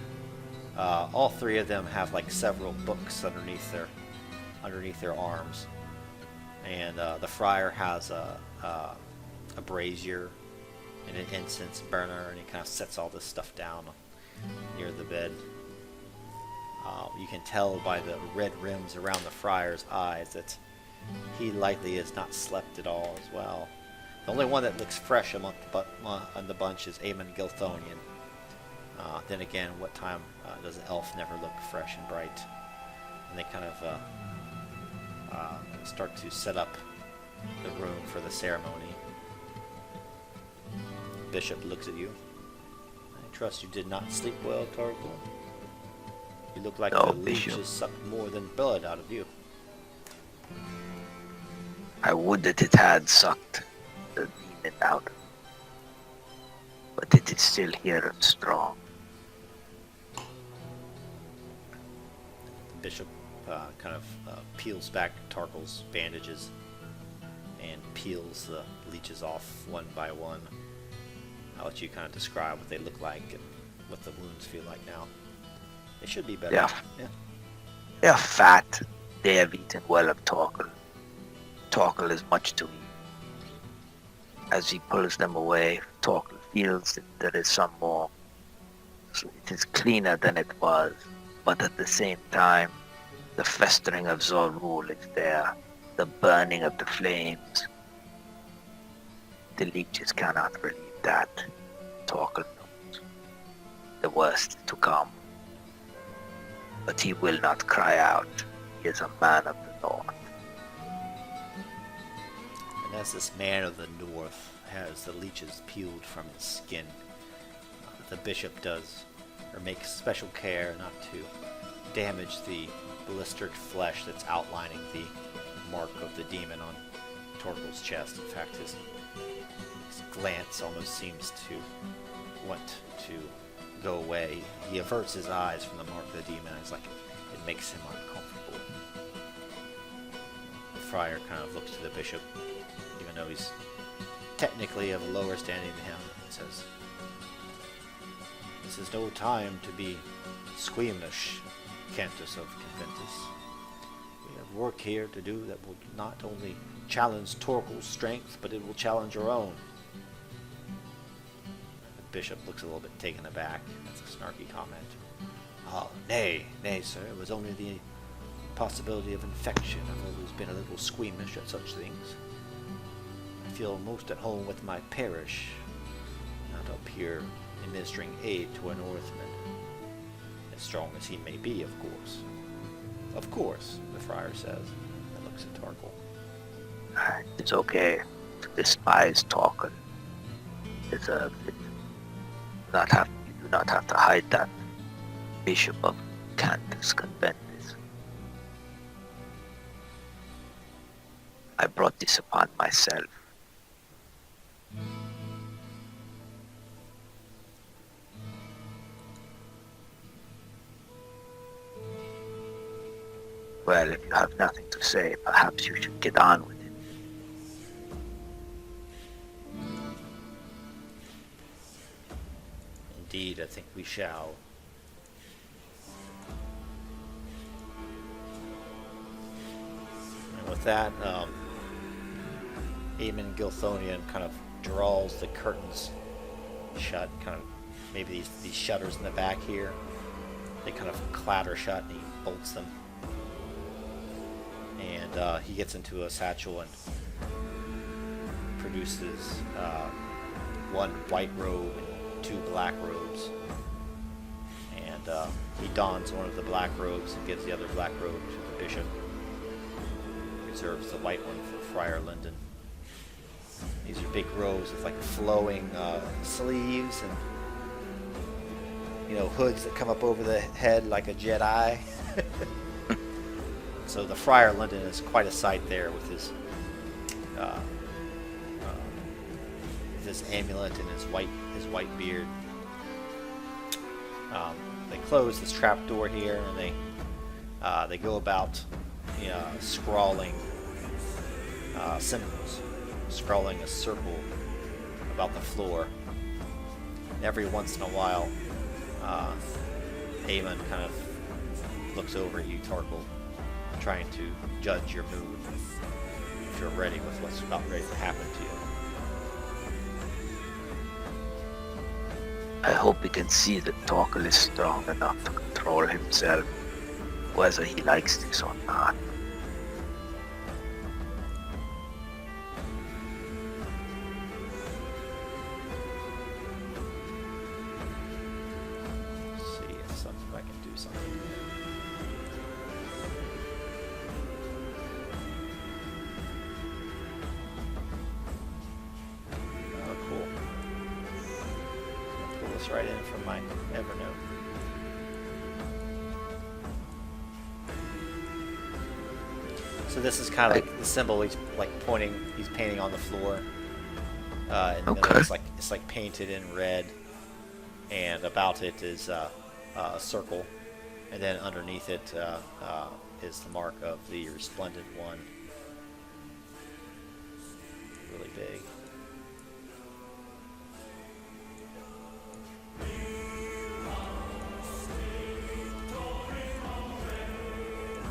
All three of them have like several books underneath their arms, and the friar has a brazier and an incense burner, and he kind of sets all this stuff down near the bed. You can tell by the red rims around the friar's eyes that he likely has not slept at all as well. The only one that looks fresh among the bunch is Aemon Gilthonian. Then again, what time does an elf never look fresh and bright? And they kind of start to set up the room for the ceremony. Bishop looks at you. I trust you did not sleep well, Torquel. You look like No, the Bishop. leeches sucked more than blood out of you. I would that it had sucked the demon out, but it is still here and strong. The bishop kind of peels back Torquel's bandages and peels the leeches off one by one. I'll let you kind of describe what they look like and what the wounds feel like now. They should be better. Yeah. Yeah. They are fat. They have eaten well of Torquel. Torquel is much to eat. As he pulls them away, Torquel feels that there is some more. So it is cleaner than it was, but at the same time, the festering of Zorul is there, the burning of the flames. The leeches cannot relieve that. Torquel knows. The worst is to come. But he will not cry out. He is a man of the North. And as this man of the north has the leeches peeled from his skin, the bishop does, or makes special care not to damage the blistered flesh that's outlining the mark of the demon on Torquel's chest. In fact, his glance almost seems to want to go away. He averts his eyes from the mark of the demon, and it's like it makes him uncomfortable. The friar kind of looks to the bishop, even though he's technically of a lower standing than him, and says, "This is no time to be squeamish, Cantus of Conventus. We have work here to do that will not only challenge Torquel's strength, but it will challenge your own." The bishop looks a little bit taken aback. That's a snarky comment. Nay, sir, it was only the possibility of infection. I've always been a little squeamish at such things. I feel most at home with my parish, not up here administering aid to a Northman. As strong as he may be, of course. Of course, the friar says, and looks at Torquel. It's okay to despise Torquel. Deserves it. You do not have to hide that. Bishop of Cantus Conventus. I brought this upon myself. Well, if you have nothing to say, perhaps you should get on with it. Indeed, I think we shall. And with that, Aemon Gilthonian kind of draws the curtains shut, kind of maybe these shutters in the back here. They kind of clatter shut, and he bolts them. And he gets into a satchel and produces one white robe and two black robes. And he dons one of the black robes and gives the other black robe to the bishop. Reserves the white one for Friar Linden. These are big robes with like flowing sleeves and, you know, hoods that come up over the head like a Jedi. So the Friar Linden is quite a sight there with his amulet and his white beard. They close this trap door here, and they go about scrawling symbols, scrawling a circle about the floor. And every once in a while, Aemon kind of looks over at you, Torquel, trying to judge your mood, if you're ready with what's about ready to happen to you. I hope he can see that Torquel is strong enough to control himself, whether he likes this or not. this right in from my Evernote. So this is kind of like the symbol he's like pointing. He's painting on the floor. In the middle, it's like painted in red, and about it is a circle, and then underneath it is the mark of the resplendent one. Really big.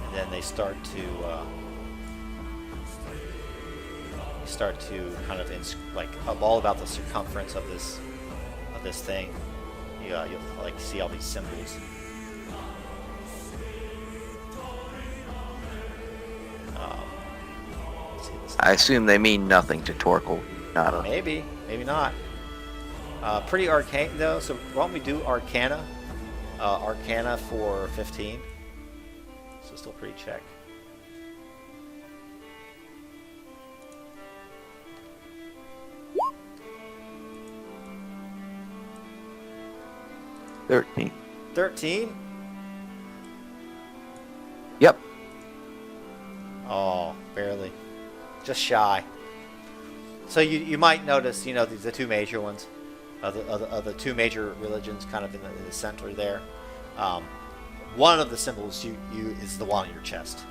And then they start to kind of like all about the circumference of this thing. You'll like see all these symbols. I assume they mean nothing to Torquel. Not a... Maybe not. Pretty arcane though. So why don't we do Arcana? Arcana for 15. So still pretty check. 13. 13? Yep. Oh, barely. Just shy. So you might notice, you know, the two major ones, of the two major religions, kind of in the center there. One of the symbols you is the one on your chest,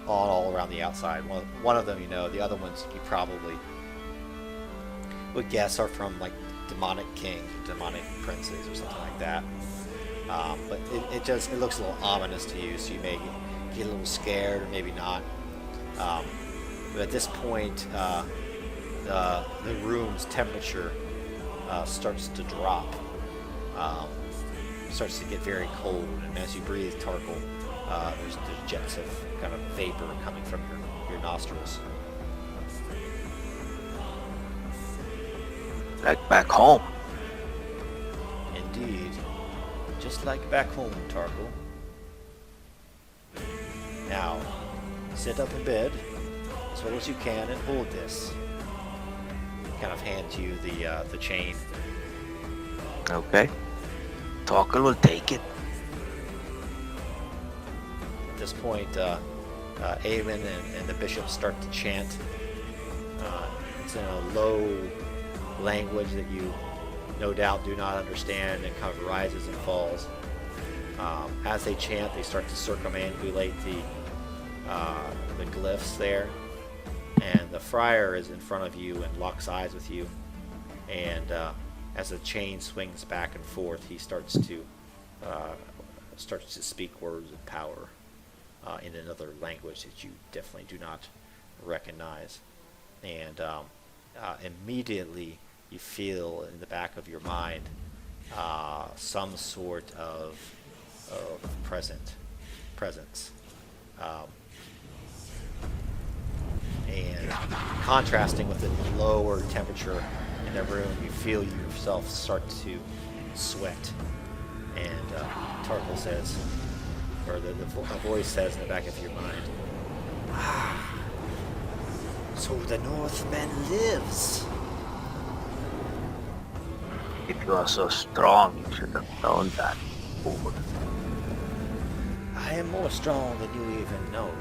all around the outside. One of them, you know. The other ones you probably would guess are from like demonic kings, demonic princes, or something like that. But it looks a little ominous to you, so you may get a little scared, or maybe not. But at this point, the room's temperature starts to drop. Starts to get very cold, and as you breathe, Torquel, there's jets of kind of vapor coming from your nostrils. Like back home. Indeed. Just like back home, Torquel. Now, sit up in bed as well as you can and hold this. Kind of hand you the chain. Okay. Torquel will take it. At this point, Aemon and the bishop start to chant. It's in a low language that you no doubt do not understand, and kind of rises and falls. As they chant, they start to circumambulate the glyphs there, and the friar is in front of you and locks eyes with you, and as the chain swings back and forth, he starts to speak words of power in another language that you definitely do not recognize, and immediately you feel in the back of your mind some sort of presence. And contrasting with the lower temperature in the room, you feel yourself start to sweat. And Torquel says, or the voice says in the back of your mind, "Ah, so the Northman lives." If you are so strong, you should have known that before. I am more strong than you even know,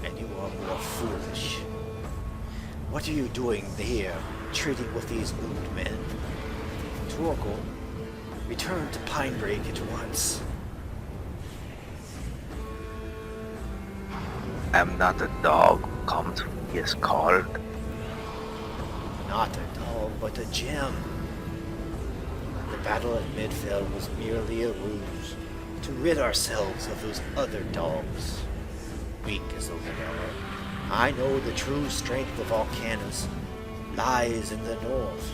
and you are more foolish. What are you doing here, treating with these old men? Torquel, return to Pinebreak at once. I am not a dog who comes when he is called. Not a dog, but a gem. The Battle of Mydfeld was merely a ruse to rid ourselves of those other dogs. Weak as those are, I know the true strength of Arcanus lies in the north.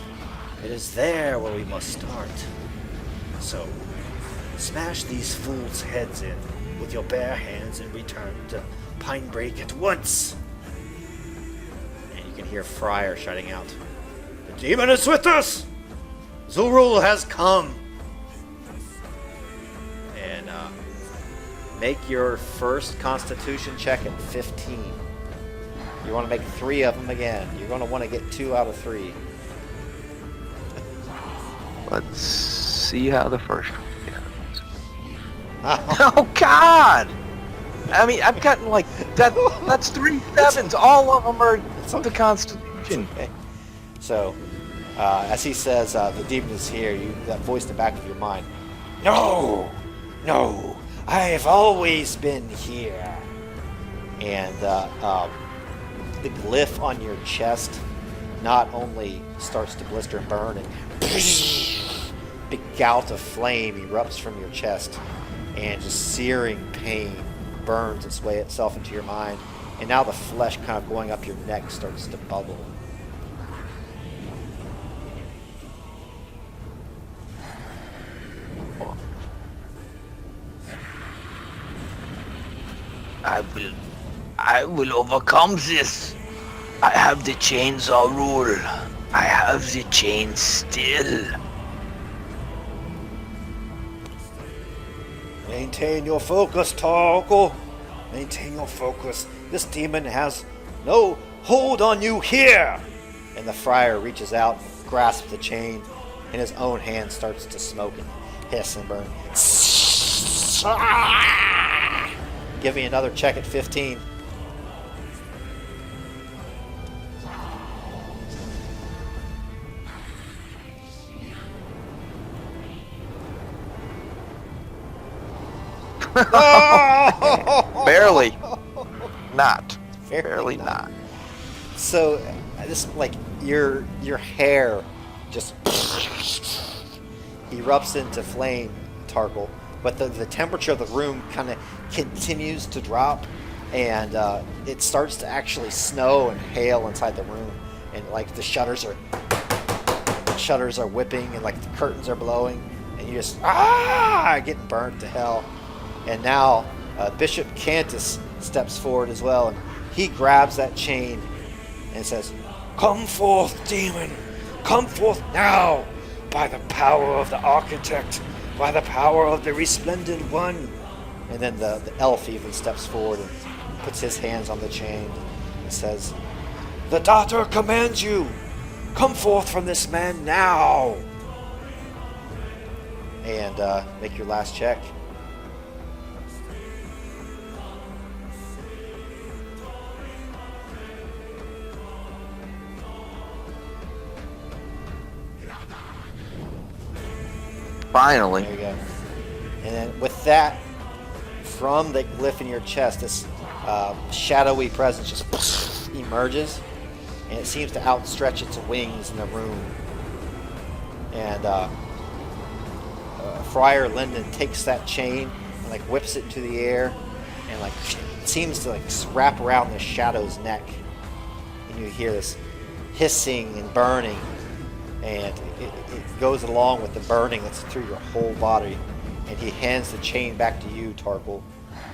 It is there where we must start. So, smash these fools' heads in with your bare hands and return to Pinebreak at once. And you can hear Friar shouting out, "The demon is with us! Zurul has come!" And make your first Constitution check at 15. You want to make 3 of them again. You're going to want to get 2 out of 3. Let's see how the first one goes. Oh, Oh God! I mean, I've gotten like that. That's 3 sevens. All of them are the Constitution. okay. So, as he says, the demon is here. That voice in the back of your mind. No, no, I've always been here. And the glyph on your chest not only starts to blister and burn, and big gout of flame erupts from your chest, and just searing pain burns its way itself into your mind, and now the flesh kind of going up your neck starts to bubble. I will overcome this. I have the chainsaw rule. I have the chain still. Maintain your focus, Torquel. Maintain your focus. This demon has no hold on you here. And the friar reaches out, grasps the chain, and his own hand starts to smoke and hiss and burn. Give me another check at 15. Barely. Not. Barely not. So, this like your hair just erupts into flame, Torquel. But the temperature of the room kind of continues to drop, and it starts to actually snow and hail inside the room, and like the shutters are whipping, and like the curtains are blowing, and you just getting burnt to hell. And now Bishop Cantus steps forward as well, and he grabs that chain and says, "Come forth, demon! Come forth now, by the power of the Architect, by the power of the Resplendent One." And then the elf even steps forward and puts his hands on the chain and says, "The daughter commands you! Come forth from this man now!" And make your last check. Finally. There you go. And then with that, from the glyph in your chest, this shadowy presence just emerges, and it seems to outstretch its wings in the room. And Friar Linden takes that chain and like whips it into the air, and like it seems to like wrap around the shadow's neck. And you hear this hissing and burning, and it goes along with the burning that's through your whole body. And he hands the chain back to you, Torquel.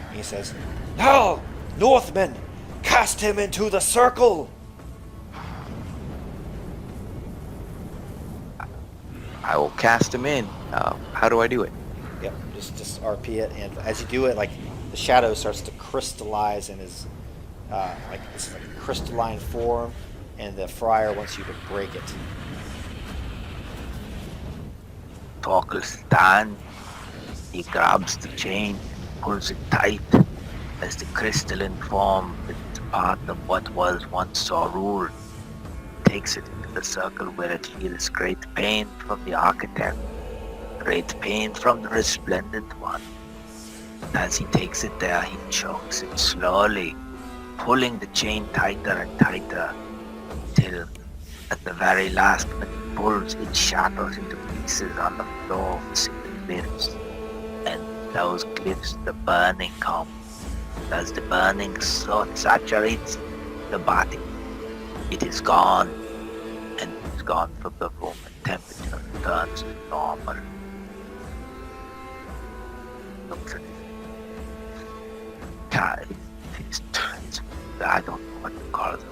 And he says, "Now, Northmen, cast him into the circle!" I will cast him in. How do I do it? Yep, just RP it, and as you do it, like the shadow starts to crystallize in his like this like crystalline form, and the friar wants you to break it. Torquel stands. He grabs the chain, pulls it tight as the crystalline form that's part of what was once our rule takes it into the circle where it feels great pain from the Architect, great pain from the Resplendent One. As he takes it there, he chokes it slowly, pulling the chain tighter and tighter, till at the very last when he pulls, it shatters into pieces on the floor with single glyphs. And those glyphs, the burning comes. As the burning saturates the body, it is gone, and it's gone from the room, and temperature returns to normal. Looks at it. I don't know what to call them.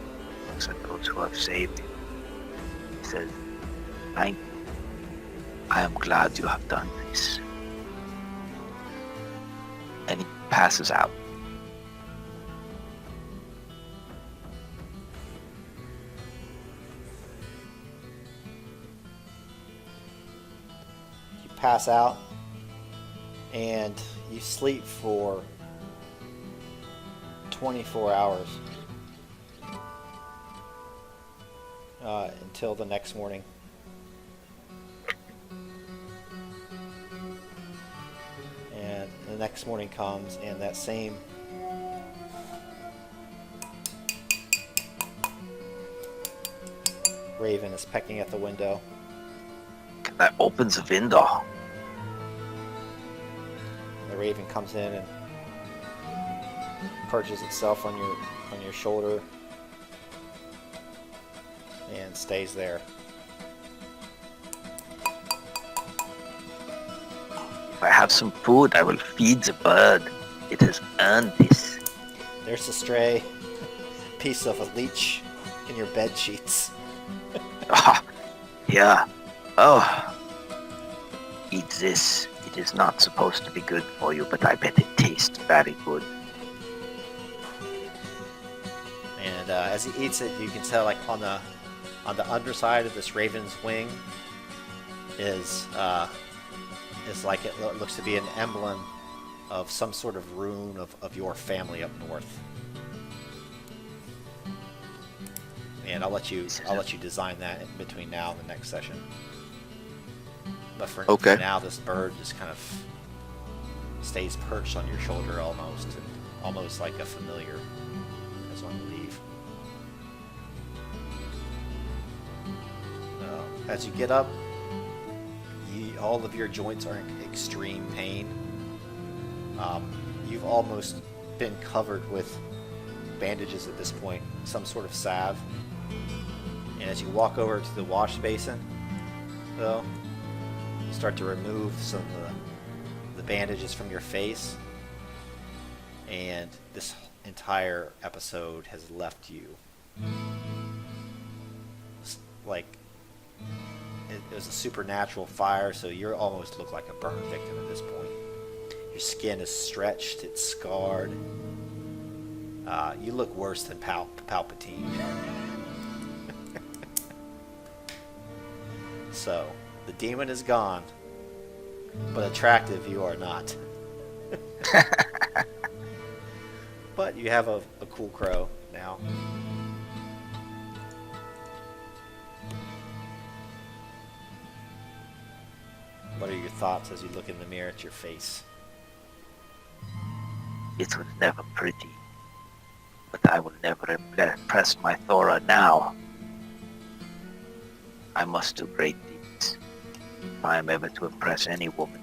Looks at those who have saved him. He says, "Thank you. I am glad you have done this." And he passes out. pass out, and you sleep for 24 hours until the next morning. And the next morning comes, and that same raven is pecking at the window. That opens the window. The raven comes in and perches itself on your shoulder and stays there. If I have some food, I will feed the bird. It has earned this. There's a stray piece of a leech in your bed sheets. Ah, yeah. Oh. Eat this. It is not supposed to be good for you, but I bet it tastes very good. And as he eats it, you can tell, like, on the underside of this raven's wing is like it looks to be an emblem of some sort of rune of your family up north. And I'll let you design that in between now and the next session. But for now, this bird just kind of stays perched on your shoulder almost like a familiar as on you leave. As you get up, all of your joints are in extreme pain. You've almost been covered with bandages at this point, some sort of salve. And as you walk over to the wash basin, though, you start to remove some of the bandages from your face, and this entire episode has left you like it was a supernatural fire, so you almost look like a burn victim at this point. Your skin is stretched, it's scarred. You look worse than Palpatine. So, the demon is gone, but attractive you are not. But you have a cool crow now. What are your thoughts as you look in the mirror at your face? It was never pretty, but I will never impress my Thora now. I must do great deeds. If I am ever to impress any woman,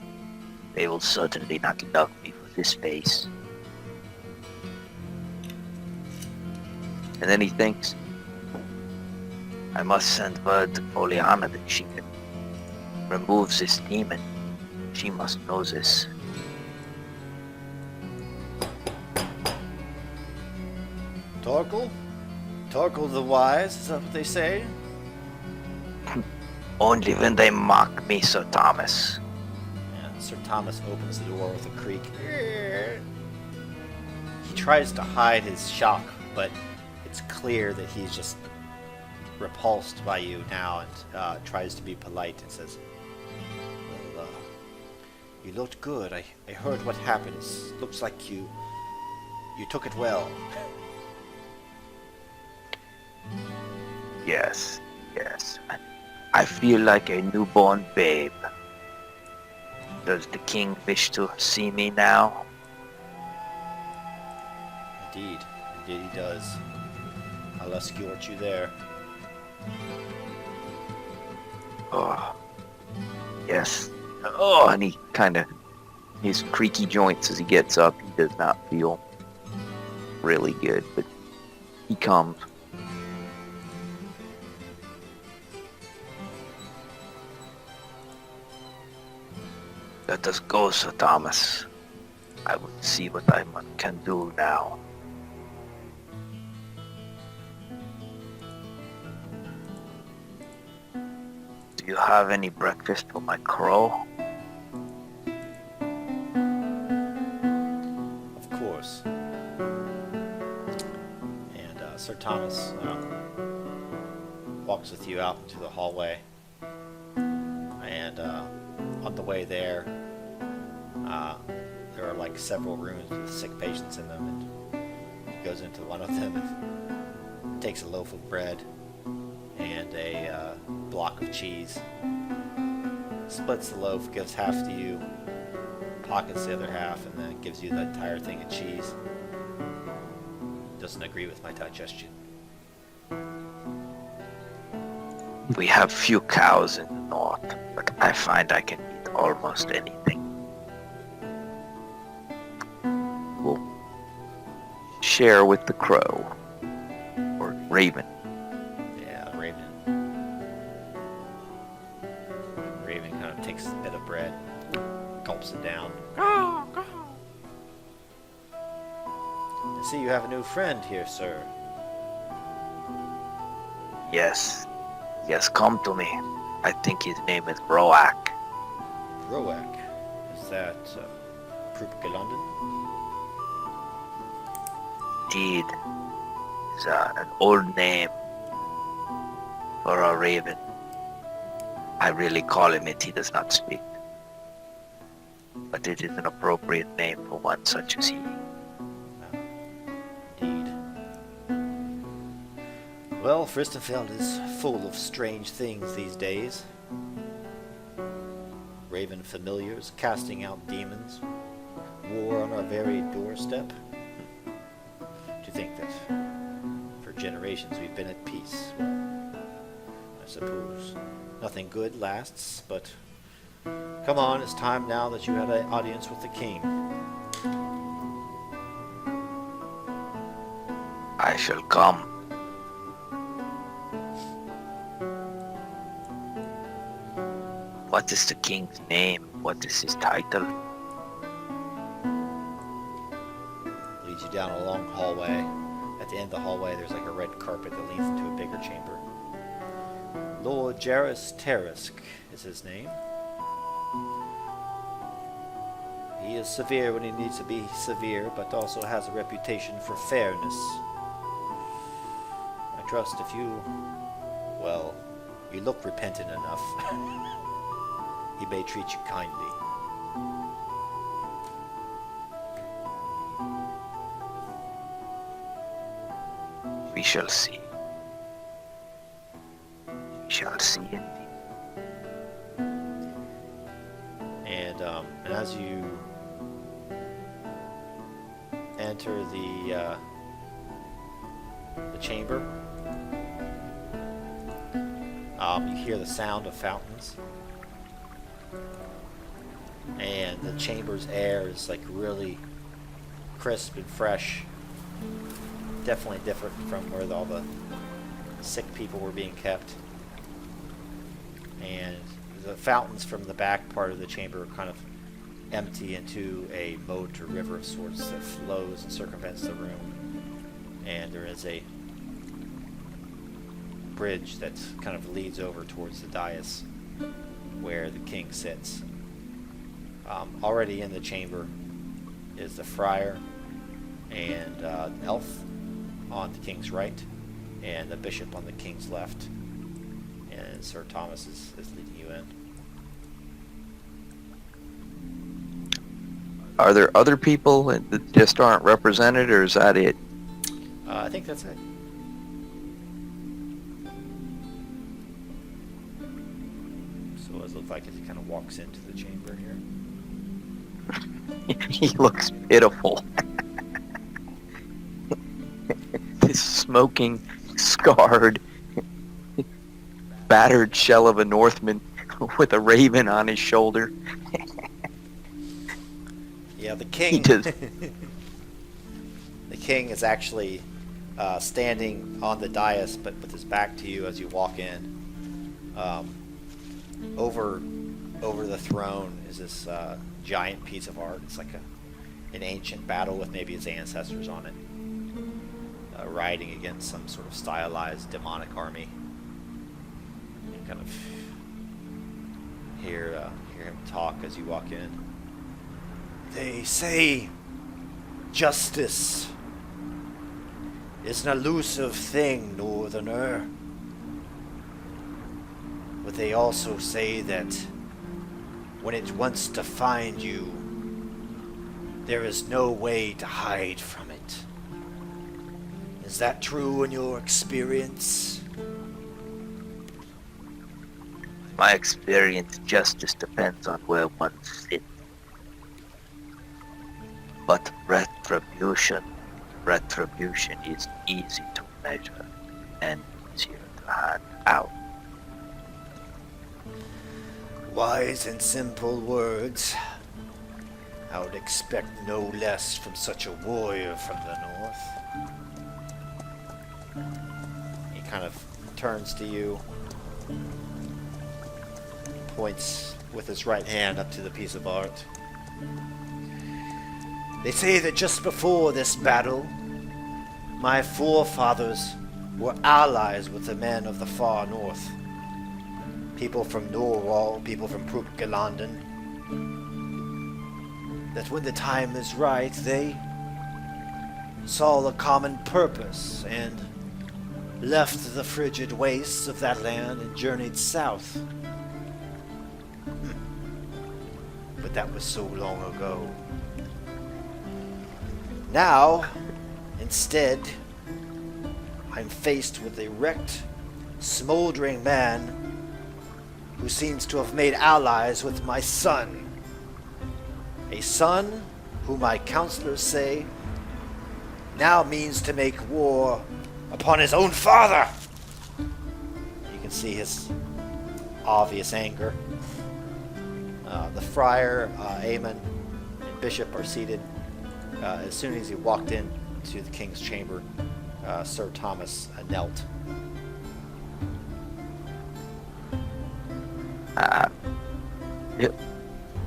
they will certainly not love me for this face. And then he thinks, I must send word to Poliana that she can remove this demon. She must know this. Torquel? Torquel the Wise, is that what they say? Only when they mock me, Sir Thomas. Yeah, Sir Thomas opens the door with a creak. He tries to hide his shock, but it's clear that he's just repulsed by you now, and tries to be polite and says, well, you looked good. I heard what happened. It looks like you took it well. Yes. I feel like a newborn babe. Does the king wish to see me now? Indeed he does. I'll escort you there. Oh, yes. Oh, and he his creaky joints as he gets up, he does not feel really good, but he comes. Let us go, Sir Thomas. I will see what I can do now. Do you have any breakfast for my crow? Of course. And Sir Thomas walks with you out into the hallway, and on the way there, there are like several rooms with sick patients in them, and he goes into one of them and takes a loaf of bread and a block of cheese, splits the loaf, gives half to you, pockets the other half, and then gives you the entire thing of cheese. Doesn't agree with my digestion. We have few cows in the north, but I find I can eat almost anything. We'll share with the crow. Or raven. Yeah, the raven. Raven kind of takes a bit of bread, gulps it down. I see you have a new friend here, sir. Yes. Yes, come to me. I think his name is Roak. Roak. Is that Prupke London? Indeed. It's an old name for a raven. I really call him it, he does not speak. But it is an appropriate name for one such as he. Indeed. Well, Frystenfeld is full of strange things these days. Raven familiars casting out demons. War on our very doorstep. To think that for generations we've been at peace. Well, I suppose nothing good lasts, but come on, it's time now that you had an audience with the king. I shall come. What is the king's name? What is his title? Leads you down a long hallway. At the end of the hallway, there's like a red carpet that leads into a bigger chamber. Lord Jairus Tarisk is his name. He is severe when he needs to be severe, but also has a reputation for fairness. I trust if you, well, you look repentant enough, he may treat you kindly. We shall see. We shall see indeed. And as you enter the chamber, you hear the sound of fountains, and the chamber's air is like really crisp and fresh. Definitely different from where all the sick people were being kept. And the fountains from the back part of the chamber kind of empty into a moat or river of sorts that flows and circumvents the room. And there is a bridge that kind of leads over towards the dais where the king sits. Already in the chamber is the friar and an elf on the king's right, and the bishop on the king's left, and Sir Thomas is leading you in. Are there other people that just aren't represented, or is that it? I think that's it. So it looks like he kind of walks into the chamber here. He looks pitiful. This smoking, scarred, battered shell of a Northman with a raven on his shoulder. Yeah, the king. The king is actually standing on the dais, but with his back to you as you walk in. Over the throne is this giant piece of art. It's like an ancient battle with maybe his ancestors on it, riding against some sort of stylized demonic army. You kind of hear him talk as you walk in. They say justice is an elusive thing, Northerner. But they also say that when it wants to find you, there is no way to hide from it. Is that true in your experience? My experience, justice depends on where one sits. But retribution is easy to measure and easier to hand out. Wise and simple words. I would expect no less from such a warrior from the north. He kind of turns to you, points with his right hand up to the piece of art. They say that just before this battle, my forefathers were allies with the men of the far north. People from Norwall, people from Prukkelanden. That when the time is right, they saw a common purpose and left the frigid wastes of that land and journeyed south. But that was so long ago. Now, instead, I'm faced with a wrecked, smoldering man who seems to have made allies with my son. A son who my counselors say now means to make war upon his own father. You can see his obvious anger. The friar, Aemon, and bishop are seated. As soon as he walked in to the king's chamber, Sir Thomas knelt.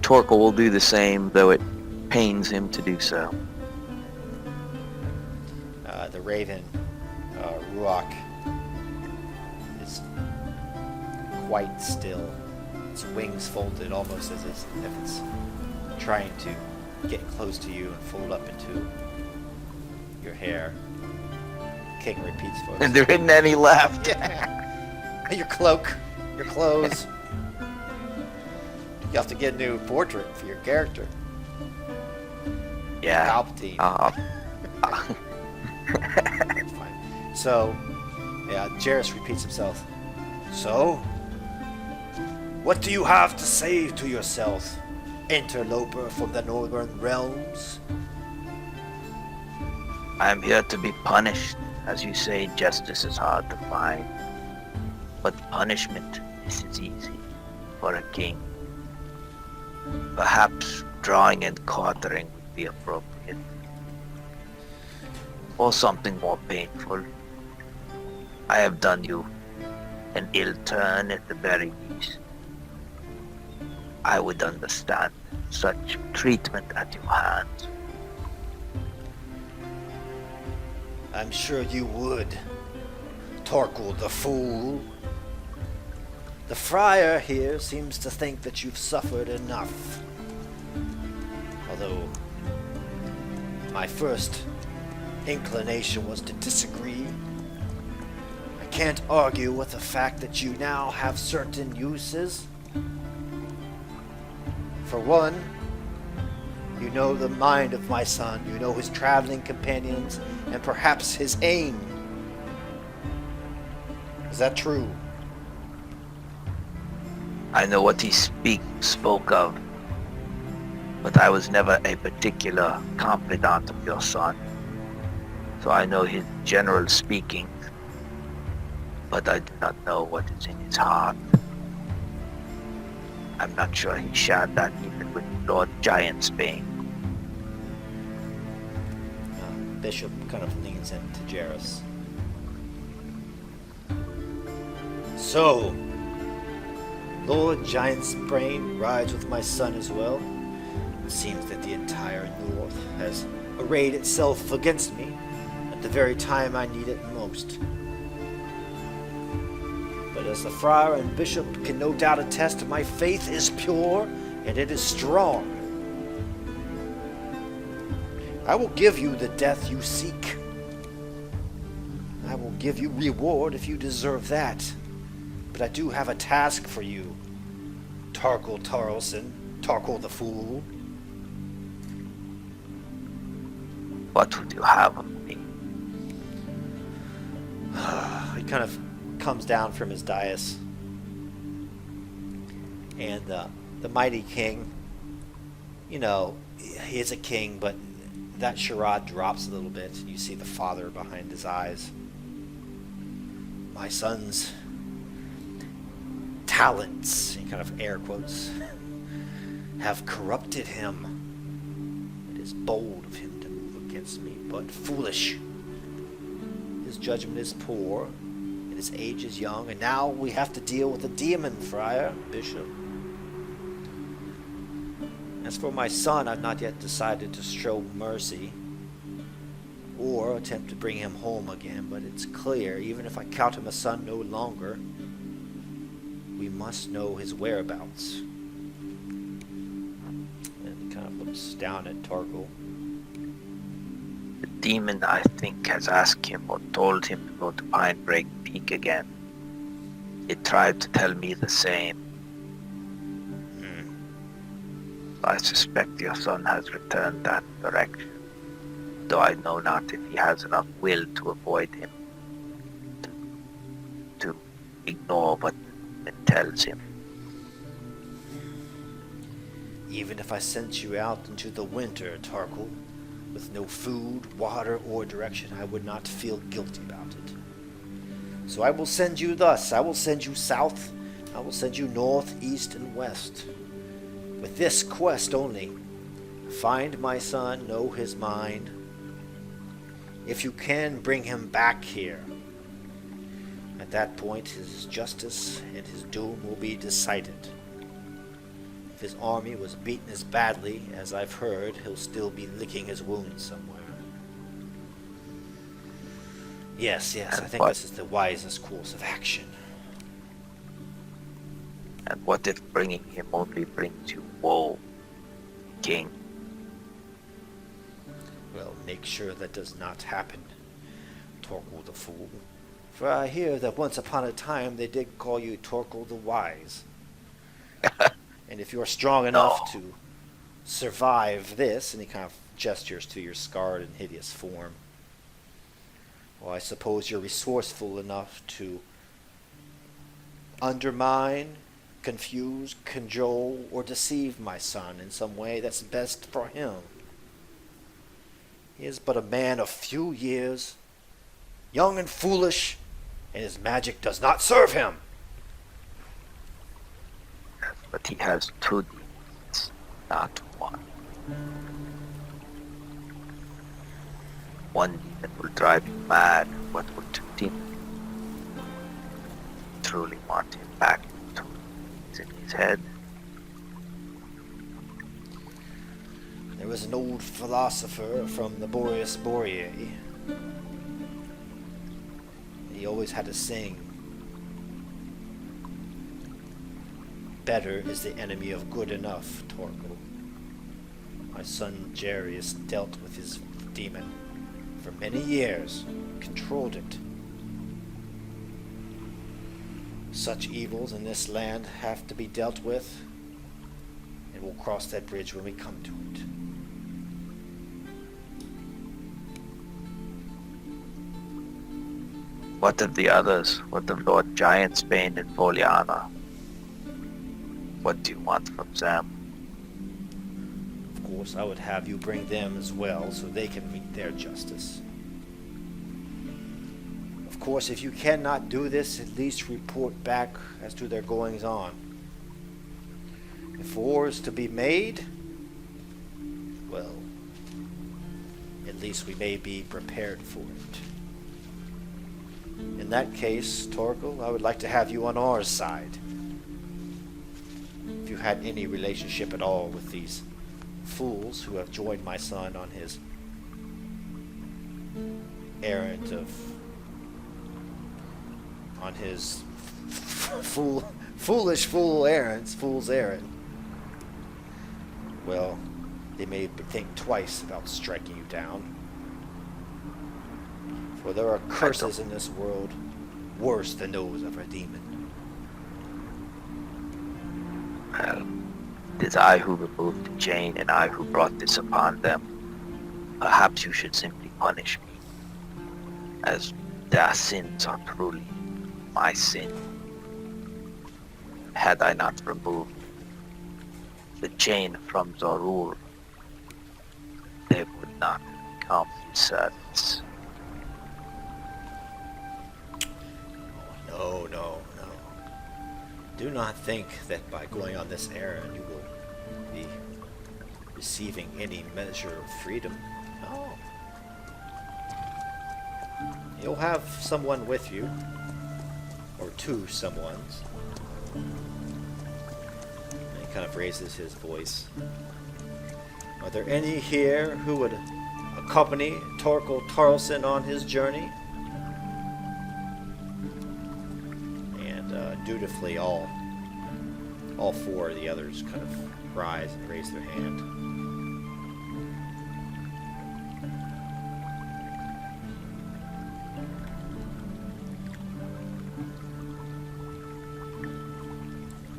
Torquel will do the same, though it pains him to do so. The raven, Ruach, is quite still. Its wings folded almost as if it's trying to get close to you and fold up into your hair. King repeats for us. And there isn't any left. Yeah. Your cloak, your clothes. You have to get a new portrait for your character. Yeah. Palpatine. That's fine. So, yeah, Jairus repeats himself. So, what do you have to say to yourself, interloper from the northern realms? I'm here to be punished. As you say, justice is hard to find. But punishment, this is easy for a king. Perhaps drawing and quartering would be appropriate. Or something more painful. I have done you an ill turn at the very least. I would understand such treatment at your hands. I'm sure you would, Torquel the fool. The friar here seems to think that you've suffered enough. Although my first inclination was to disagree. I can't argue with the fact that you now have certain uses. For one, you know the mind of my son, you know his traveling companions, and perhaps his aim. Is that true? I know what he spoke of, but I was never a particular confidant of your son. So I know his general speaking, but I do not know what is in his heart. I'm not sure he shared that even with Lord Giantsbane. Bishop kind of leans into Jairus. So, Lord Giantsbane rides with my son as well. It seems that the entire North has arrayed itself against me at the very time I need it most. But as the friar and bishop can no doubt attest, my faith is pure and it is strong. I will give you the death you seek. I will give you reward if you deserve that. But I do have a task for you, Torquel Tarlson. Torquel the Fool. What would you have of me? He kind of comes down from his dais. And the mighty king, you know, he is a king, but that charade drops a little bit. And you see the father behind his eyes. My son's talents, in kind of air quotes, have corrupted him. It is bold of him to move against me, but foolish. His judgment is poor, and his age is young, and now we have to deal with a demon, friar, bishop. As for my son, I've not yet decided to show mercy or attempt to bring him home again, but it's clear, even if I count him a son no longer, we must know his whereabouts. And he kind of looks down at Torquel. The demon, I think, has asked him or told him to go to Pinebreak Peak again. It tried to tell me the same. I suspect your son has returned that direction, though I know not if he has enough will to avoid him, to ignore what it tells him. Even if I sent you out into the winter, Torquel, with no food, water, or direction, I would not feel guilty about it. So I will send you thus. I will send you south. I will send you north, east, and west. With this quest only, find my son, know his mind. If you can, bring him back here. At that point, his justice and his doom will be decided. If his army was beaten as badly as I've heard, he'll still be licking his wounds somewhere. Yes, I think this is the wisest course of action. And what if bringing him only brings you woe, King? Well, make sure that does not happen, Torquel the Fool. For I hear that once upon a time they did call you Torquel the Wise. And if you're strong enough to survive this, and he kind of gestures to your scarred and hideous form, well, I suppose you're resourceful enough to undermine, confuse, cajole, or deceive my son in some way that's best for him. He is but a man of few years, young and foolish, and his magic does not serve him. But he has two demons, not one. One demon will drive you mad. What will two demons truly want him back to? Is in his head. There was an old philosopher from the Boreas Boreae. He always had a saying, better is the enemy of good enough, Torquel. My son Jarius dealt with his demon for many years, controlled it. Such evils in this land have to be dealt with, and we'll cross that bridge when we come to it. What of the others? What of Lord Giantsbane and Foliana? What do you want from them? Of course, I would have you bring them as well, so they can meet their justice. Of course, if you cannot do this, at least report back as to their goings-on. If war is to be made, well, at least we may be prepared for it. In that case, Torquel, I would like to have you on our side. If you had any relationship at all with these fools who have joined my son on his errand on his fool's errand. Well, they may think twice about striking you down. For there are curses in this world worse than those of a demon. Well, It is I who removed the chain and I who brought this upon them. Perhaps you should simply punish me, as their sins are truly my sin. Had I not removed the chain from Zorul, they would not have become his servants. No, no, no. Do not think that by going on this errand you will be receiving any measure of freedom. No. You'll have someone with you, or two someones. And he kind of raises his voice. Are there any here who would accompany Torquel Tarlson on his journey? And dutifully all four of the others kind of rise and raise their hand.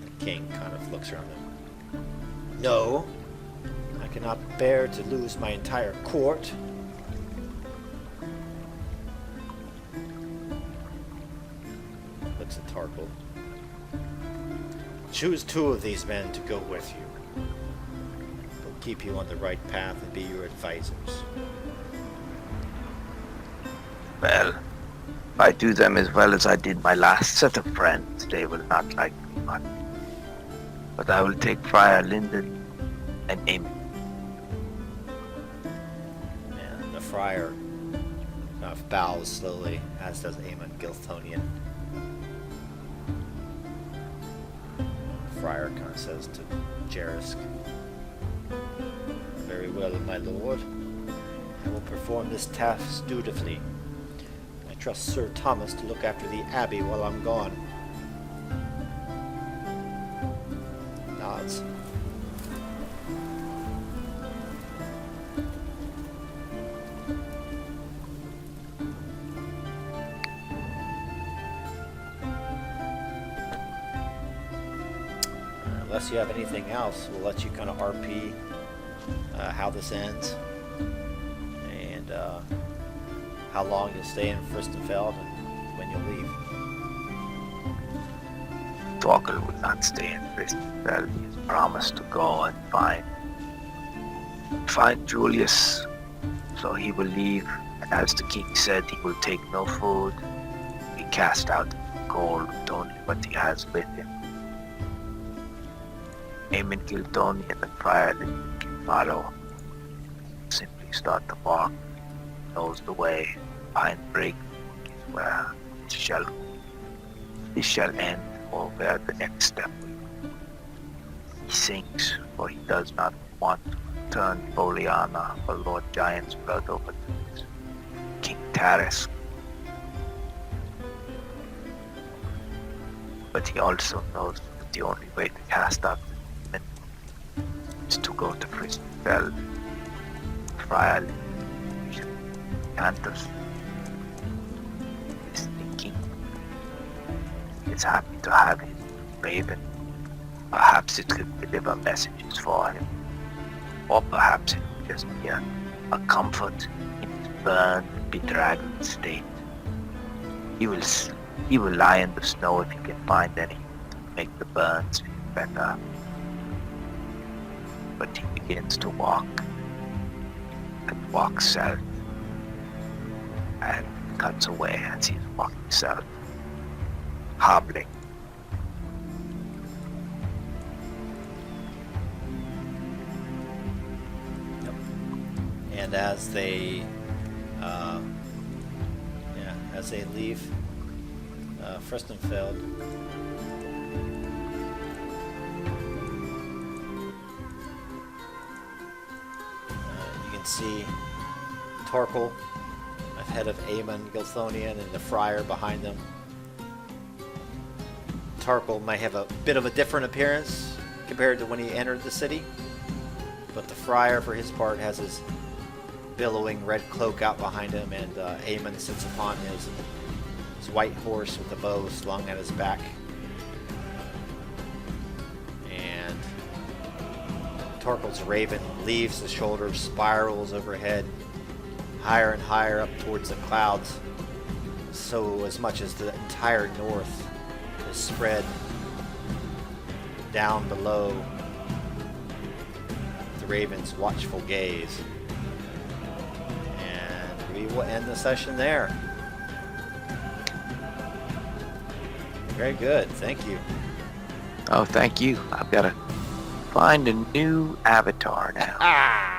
The king kind of looks around him. No, I cannot bear to lose my entire court. Looks at Torquel. Choose two of these men to go with you. They'll keep you on the right path and be your advisors. Well, if I do them as well as I did my last set of friends, they will not like me much. But I will take Friar Linden and Amy. And the friar kind of bows slowly, as does Aemon Gilthonian. The friar kind of says to Jerisk, "Very well, my lord. I will perform this task dutifully. I trust Sir Thomas to look after the abbey while I'm gone." Nods. Unless you have anything else, we'll let you kind of RP how this ends and how long you'll stay in Frystenfeld and when you'll leave. Torquel would not stay in Frystenfeld. He has promised to go and find Julius. So he will leave, and as the king said, he will take no food. He cast out gold with only what he has with him. Aemon Gilthonian and the friar Linden can follow. Simply start to walk, knows the way. Pine Break is where this shall end, or where the next step will be. He sinks, for he does not want to turn Foliana or Lord Giant's blood over to King Taris. But he also knows that the only way to cast out the demon is to go to Frystenfeld. Friar Cantus is thinking. He is happy to have his raven. Perhaps it could deliver messages for him. Or perhaps it would just be a comfort in his burned, bedraggled state. He will lie in the snow if he can find any to make the burns feel better. But he begins to walk, and walks south, and cuts away as he's walking south, hobbling. And as they leave Frystenfeld, you can see Torquel ahead of Aemon Gilthonian and the friar behind them. Torquel might have a bit of a different appearance compared to when he entered the city, but the friar, for his part, has his billowing red cloak out behind him, and Aemon sits upon his white horse with the bow slung at his back. And Torquel's raven leaves the shoulder, spirals overhead, higher and higher up towards the clouds, so as much as the entire north is spread down below the raven's watchful gaze. And we will end the session there. Very good, thank you. Oh, thank you. I've got to find a new avatar now. Ah!